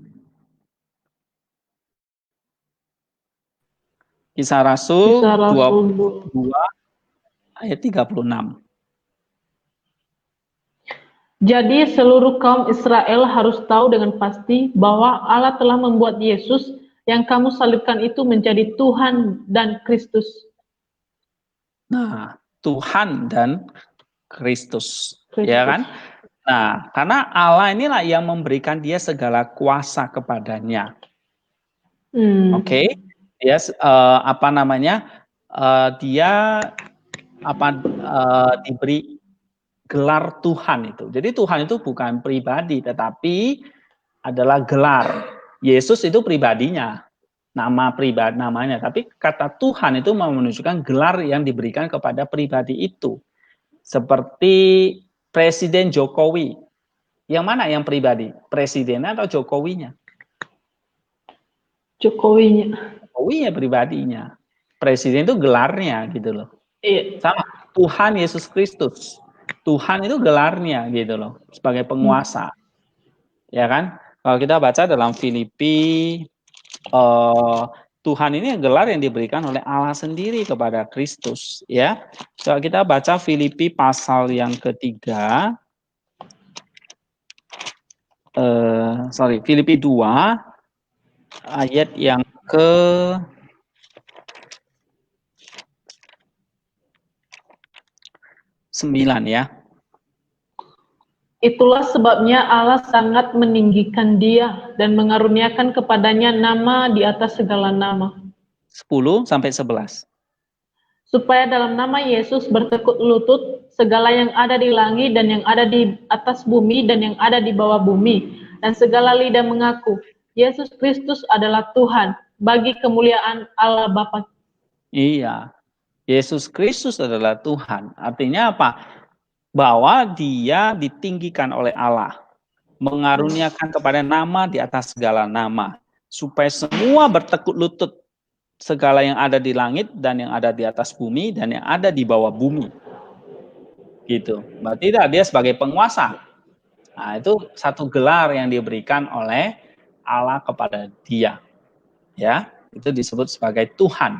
Kisah Rasul 2 ayat 36. Jadi seluruh kaum Israel harus tahu dengan pasti bahwa Allah telah membuat Yesus yang kamu salibkan itu menjadi Tuhan dan Kristus. Nah, Tuhan dan Kristus. Ya kan? Nah, karena Allah inilah yang memberikan dia segala kuasa kepadanya. Oke. Dia diberi gelar Tuhan itu. Jadi Tuhan itu bukan pribadi, tetapi adalah gelar. Yesus itu pribadinya, namanya. Tapi kata Tuhan itu mau menunjukkan gelar yang diberikan kepada pribadi itu. Seperti Presiden Jokowi. Yang mana yang pribadi? Presidennya atau Jokowinya? Jokowinya. Jokowinya pribadinya. Presiden itu gelarnya gitu loh. Iya. Sama Tuhan Yesus Kristus. Tuhan itu gelarnya gitu loh, sebagai penguasa. Ya kan? Kalau kita baca dalam Filipi, Tuhan ini gelar yang diberikan oleh Allah sendiri kepada Kristus. Ya, kalau kita baca Filipi pasal yang ketiga, Filipi 2 ayat yang ke 9 ya. Itulah sebabnya Allah sangat meninggikan dia dan mengaruniakan kepadanya nama di atas segala nama. 10 sampai 11. Supaya dalam nama Yesus bertekuk lutut segala yang ada di langit dan yang ada di atas bumi dan yang ada di bawah bumi, dan segala lidah mengaku Yesus Kristus adalah Tuhan, bagi kemuliaan Allah Bapa. Iya, Yesus Kristus adalah Tuhan. Artinya apa? Bahwa dia ditinggikan oleh Allah, mengaruniakan kepada nama di atas segala nama, supaya semua bertekuk lutut, segala yang ada di langit dan yang ada di atas bumi dan yang ada di bawah bumi. Gitu. Berarti dia sebagai penguasa. Nah, itu satu gelar yang diberikan oleh Allah kepada dia. Ya, itu disebut sebagai Tuhan.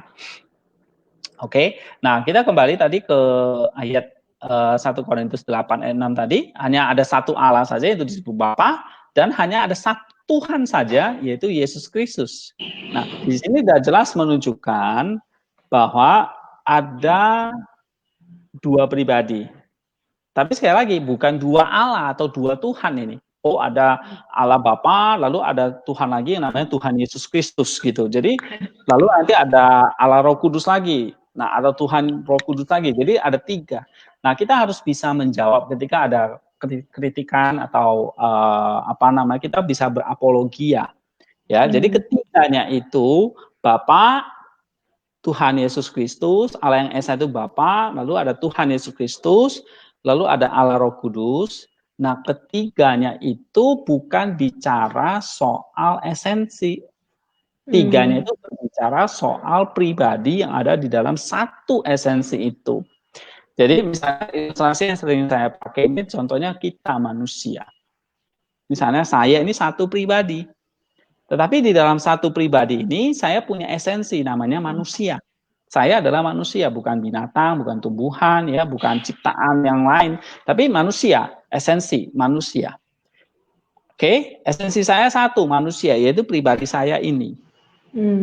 Oke. Nah, kita kembali tadi ke ayat 1 Korintus 8 ayat 6 tadi, hanya ada satu Allah saja itu disebut Bapa dan hanya ada satu Tuhan saja yaitu Yesus Kristus. Nah, di sini sudah jelas menunjukkan bahwa ada dua pribadi. Tapi sekali lagi bukan dua Allah atau dua Tuhan ini. Oh, ada Allah Bapa, lalu ada Tuhan lagi yang namanya Tuhan Yesus Kristus gitu. Jadi lalu nanti ada Allah Roh Kudus lagi. Nah, atau Tuhan Roh Kudus lagi. Jadi ada tiga. Nah, kita harus bisa menjawab ketika ada kritikan atau kita bisa berapologia. Ya, jadi ketiganya itu Bapa, Tuhan Yesus Kristus, Allah yang Esa itu Bapa, lalu ada Tuhan Yesus Kristus, lalu ada Allah Roh Kudus. Nah, ketiganya itu bukan bicara soal esensi. Tiganya itu berbicara soal pribadi yang ada di dalam satu esensi itu. Jadi misalnya ilustrasi yang sering saya pakai ini contohnya kita manusia. Misalnya saya ini satu pribadi. Tetapi di dalam satu pribadi ini saya punya esensi namanya manusia. Saya adalah manusia, bukan binatang, bukan tumbuhan, ya, bukan ciptaan yang lain, tapi manusia, esensi manusia. Oke, esensi saya satu manusia, yaitu pribadi saya ini,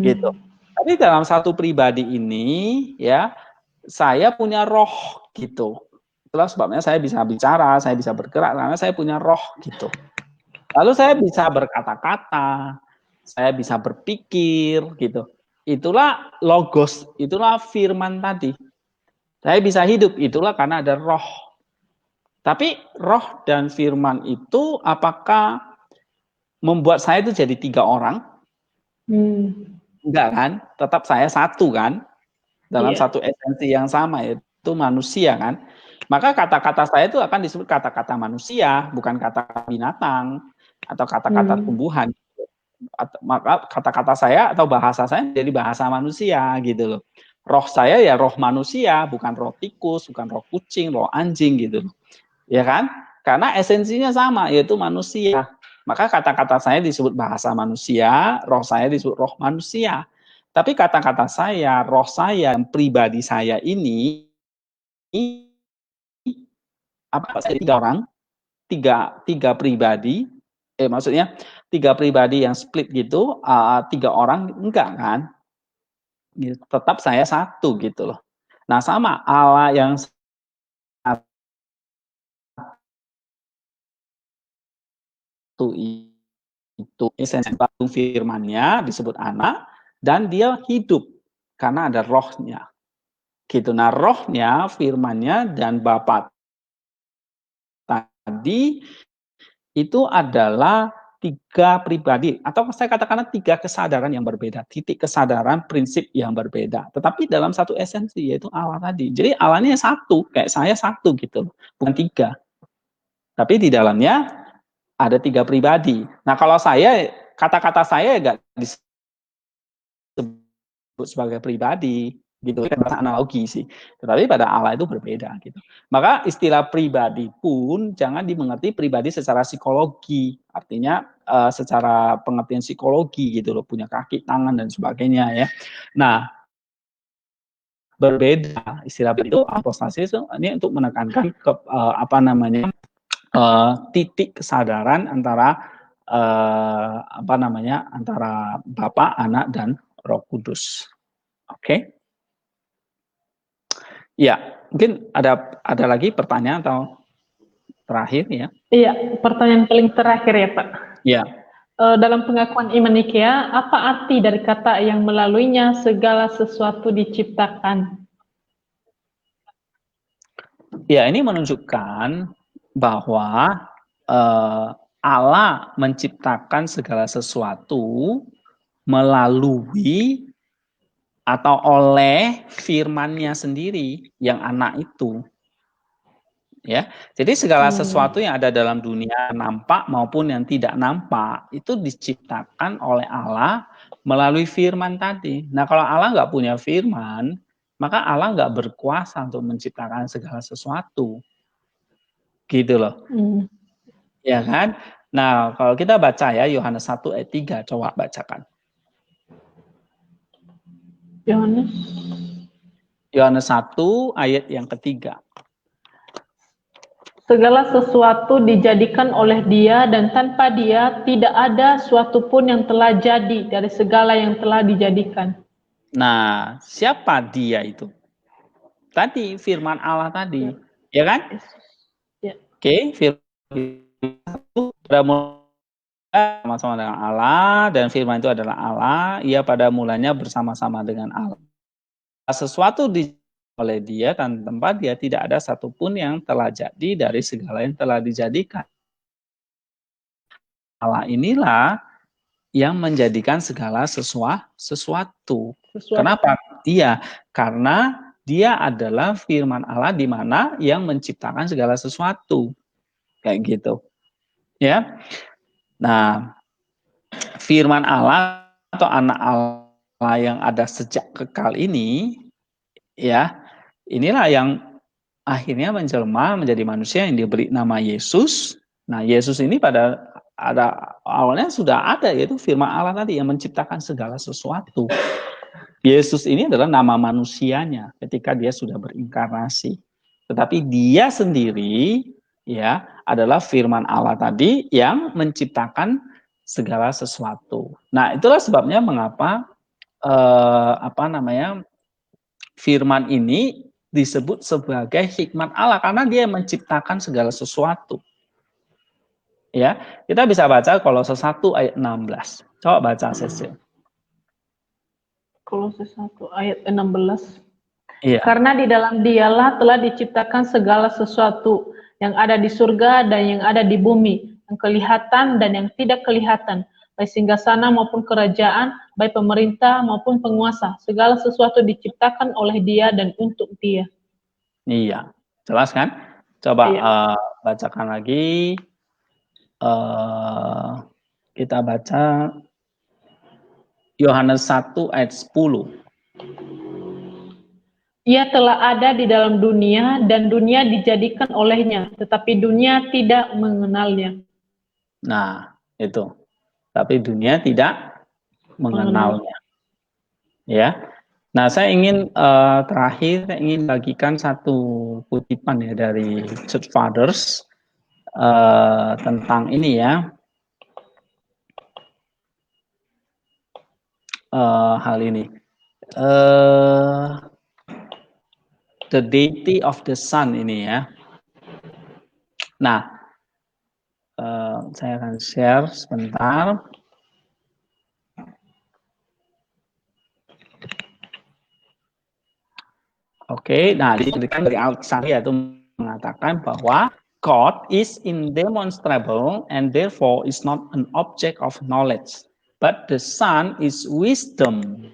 gitu. Tapi dalam satu pribadi ini, ya, saya punya roh, gitu. Itulah sebabnya saya bisa bicara, saya bisa bergerak karena saya punya roh, gitu. Lalu saya bisa berkata-kata, saya bisa berpikir, gitu. Itulah logos, itulah firman tadi. Saya bisa hidup, itulah karena ada roh. Tapi roh dan firman itu apakah membuat saya itu jadi tiga orang? Enggak kan? Tetap saya satu kan? Dalam satu esensi yang sama, yaitu manusia kan? Maka kata-kata saya itu akan disebut kata-kata manusia, bukan kata binatang atau kata-kata tumbuhan. Maka kata-kata saya atau bahasa saya jadi bahasa manusia gitu loh. Roh saya ya roh manusia, bukan roh tikus, bukan roh kucing, roh anjing gitu loh. Ya kan? Karena esensinya sama, yaitu manusia. Maka kata-kata saya disebut bahasa manusia, roh saya disebut roh manusia. Tapi kata-kata saya, roh saya, pribadi saya ini apa saya tiga orang, tiga pribadi, maksudnya tiga pribadi yang split gitu, tiga orang enggak kan? Tetap saya satu gitu loh. Nah, sama Allah yang satu itu esensi firman-Nya disebut anak dan dia hidup karena ada rohnya. Gitu. Nah, rohnya, firman-Nya dan Bapa tadi itu adalah tiga pribadi atau saya katakan tiga kesadaran yang berbeda, titik kesadaran, prinsip yang berbeda. Tetapi dalam satu esensi yaitu Allah tadi. Jadi Allahnya satu, kayak saya satu gitu, bukan tiga. Tapi di dalamnya ada tiga pribadi. Nah, kalau saya kata-kata saya nggak disebut sebagai pribadi gitu, kan bahasa analogi sih. Tetapi pada Allah itu berbeda gitu. Maka istilah pribadi pun jangan dimengerti pribadi secara psikologi, artinya secara pengertian psikologi gitu loh, punya kaki, tangan dan sebagainya ya. Nah, berbeda istilah itu apostasi itu ini untuk menekankan ke titik kesadaran antara antara Bapa, Anak dan Roh Kudus. Oke. Ya, mungkin ada lagi pertanyaan atau terakhir ya? Iya, pertanyaan paling terakhir ya Pak. Ya. Dalam pengakuan iman Nikea, apa arti dari kata yang melaluinya segala sesuatu diciptakan? Ya, ini menunjukkan bahwa Allah menciptakan segala sesuatu melalui atau oleh firman-Nya sendiri yang anak itu. Ya, jadi segala sesuatu yang ada dalam dunia nampak maupun yang tidak nampak itu diciptakan oleh Allah melalui firman tadi. Nah, kalau Allah nggak punya firman, maka Allah nggak berkuasa untuk menciptakan segala sesuatu. Gitu loh. Ya kan? Nah, kalau kita baca ya Yohanes 1 ayat 3, coba bacakan. Yohanes 1 ayat yang ketiga. Segala sesuatu dijadikan oleh Dia, dan tanpa Dia tidak ada suatu pun yang telah jadi dari segala yang telah dijadikan. Nah, siapa Dia itu? Tadi firman Allah tadi, ya kan? Ya. Oke, firman itu sama-sama dengan Allah, dan firman itu adalah Allah. Ia pada mulanya bersama-sama dengan Allah. Sesuatu oleh Dia dan tempat Dia tidak ada satupun yang telah jadi dari segala yang telah dijadikan. Allah inilah yang menjadikan segala sesuatu. Kenapa? Iya, karena Dia adalah firman Allah di mana yang menciptakan segala sesuatu. Kayak gitu. Ya. Nah, firman Allah atau anak Allah yang ada sejak kekal ini, ya, inilah yang akhirnya menjelma menjadi manusia yang diberi nama Yesus. Nah, Yesus ini pada awalnya sudah ada, yaitu firman Allah tadi yang menciptakan segala sesuatu. Yesus ini adalah nama manusianya ketika dia sudah berinkarnasi. Tetapi dia sendiri ya adalah firman Allah tadi yang menciptakan segala sesuatu. Nah, itulah sebabnya mengapa firman ini disebut sebagai hikmat Allah karena dia menciptakan segala sesuatu. Ya, kita bisa baca Kolose 1 ayat 16. Coba baca Cecil. Kolose 1 ayat 16. Iya. Karena di dalam Dialah telah diciptakan segala sesuatu yang ada di surga dan yang ada di bumi, yang kelihatan dan yang tidak kelihatan, baik singgasana maupun kerajaan, baik pemerintah maupun penguasa. Segala sesuatu diciptakan oleh Dia dan untuk Dia. Iya, jelas kan? Coba Iya. Bacakan lagi. Kita baca Yohanes 1 ayat 10. Ia telah ada di dalam dunia dan dunia dijadikan olehnya, tetapi dunia tidak mengenalnya. Nah, itu. Tapi dunia tidak mengenalnya. Ya. Nah, saya ingin terakhir saya ingin bagikan satu kutipan ya dari Church Fathers tentang ini ya. Hal ini. The deity of the sun ini ya. Nah, saya akan share sebentar. Oke, nah diberikan dari Alexandria itu mengatakan bahwa God is indemonstrable and therefore is not an object of knowledge, but the Son is wisdom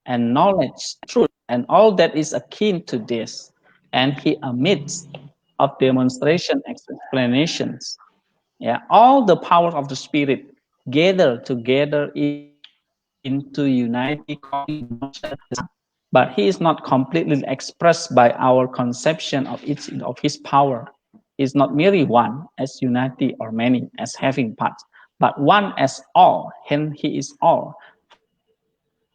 and knowledge, truth, and all that is akin to this, and He amidst of demonstration explanations. Yeah, all the power of the Spirit gather together into unity, but he is not completely expressed by our conception of his power. He is not merely one as unity or many as having parts, but one as all, hence he is all.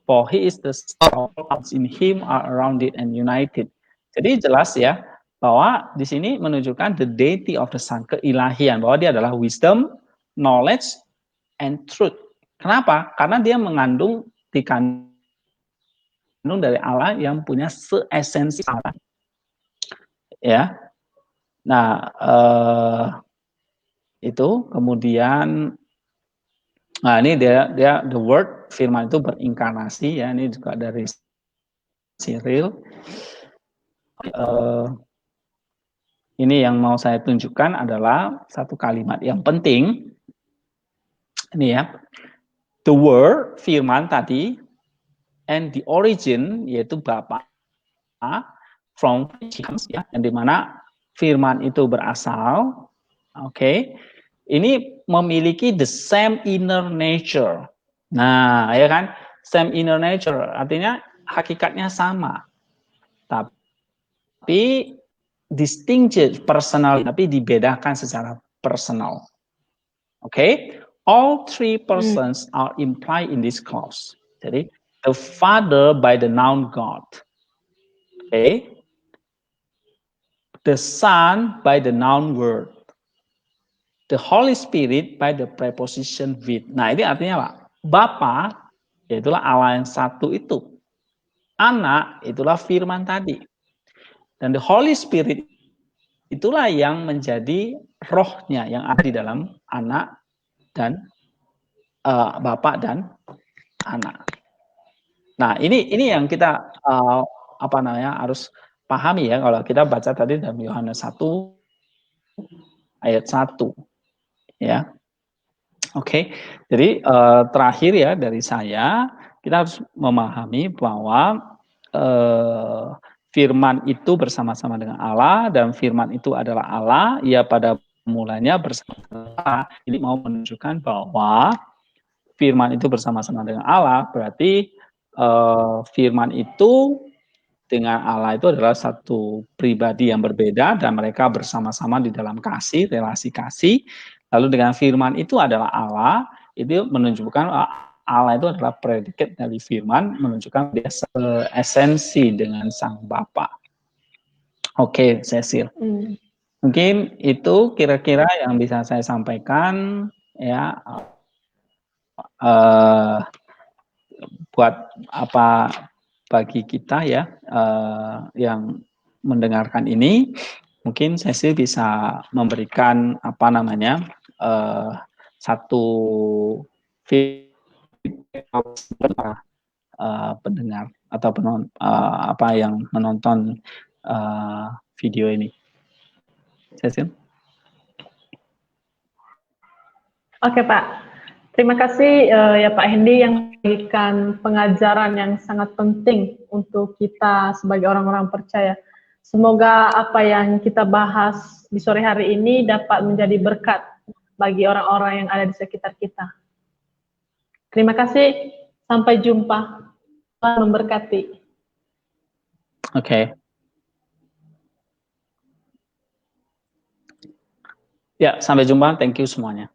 For he is the sum of all parts in him are rounded and united. Jadi jelas ya bahwa di sini menunjukkan the deity of the Son, keilahian, bahwa dia adalah wisdom, knowledge, and truth. Kenapa? Karena dia mengandung dari Allah yang punya seesensi Allah. Ya. Nah, itu kemudian ini dia the word firman itu berinkarnasi ya, ini juga dari Cyril. Ini yang mau saya tunjukkan adalah satu kalimat yang penting. Ini ya. the word, firman tadi, and the origin, yaitu Bapa, from which comes, ya, yang dimana firman itu berasal, oke, ini memiliki the same inner nature. Nah, ya kan, same inner nature, artinya hakikatnya sama, tapi distinct personal, tapi dibedakan secara personal. Okay, all three persons are implied in this clause. Jadi, the Father by the noun God. Okay, the Son by the noun Word. The Holy Spirit by the preposition with. Nah, ini artinya apa? Bapa, yaitulah Allah yang satu itu. Anak, itulah firman tadi. Dan the Holy Spirit itulah yang menjadi rohnya yang ada di dalam anak dan bapak dan anak. Nah, ini yang kita harus pahami ya, kalau kita baca tadi dalam Yohanes 1 ayat 1 ya. Oke. Jadi terakhir ya dari saya, kita harus memahami bahwa firman itu bersama-sama dengan Allah, dan firman itu adalah Allah, ia pada mulanya bersama Allah. Ini mau menunjukkan bahwa firman itu bersama-sama dengan Allah, berarti firman itu dengan Allah itu adalah satu pribadi yang berbeda, dan mereka bersama-sama di dalam kasih, relasi kasih. Lalu dengan firman itu adalah Allah, itu menunjukkan Allah itu adalah predikat dari firman, menunjukkan dia esensi dengan Sang Bapa. Oke, Cecil. Mungkin itu kira-kira yang bisa saya sampaikan ya, buat apa bagi kita ya yang mendengarkan ini. Mungkin Cecil bisa memberikan satu feedback pendengar atau yang menonton video ini. Cecil. Oke Pak, terima kasih ya Pak Hendy yang memberikan pengajaran yang sangat penting untuk kita sebagai orang-orang percaya. Semoga apa yang kita bahas di sore hari ini dapat menjadi berkat bagi orang-orang yang ada di sekitar kita. Terima kasih, sampai jumpa. Tuhan memberkati. Oke. Ya, sampai jumpa. Thank you semuanya.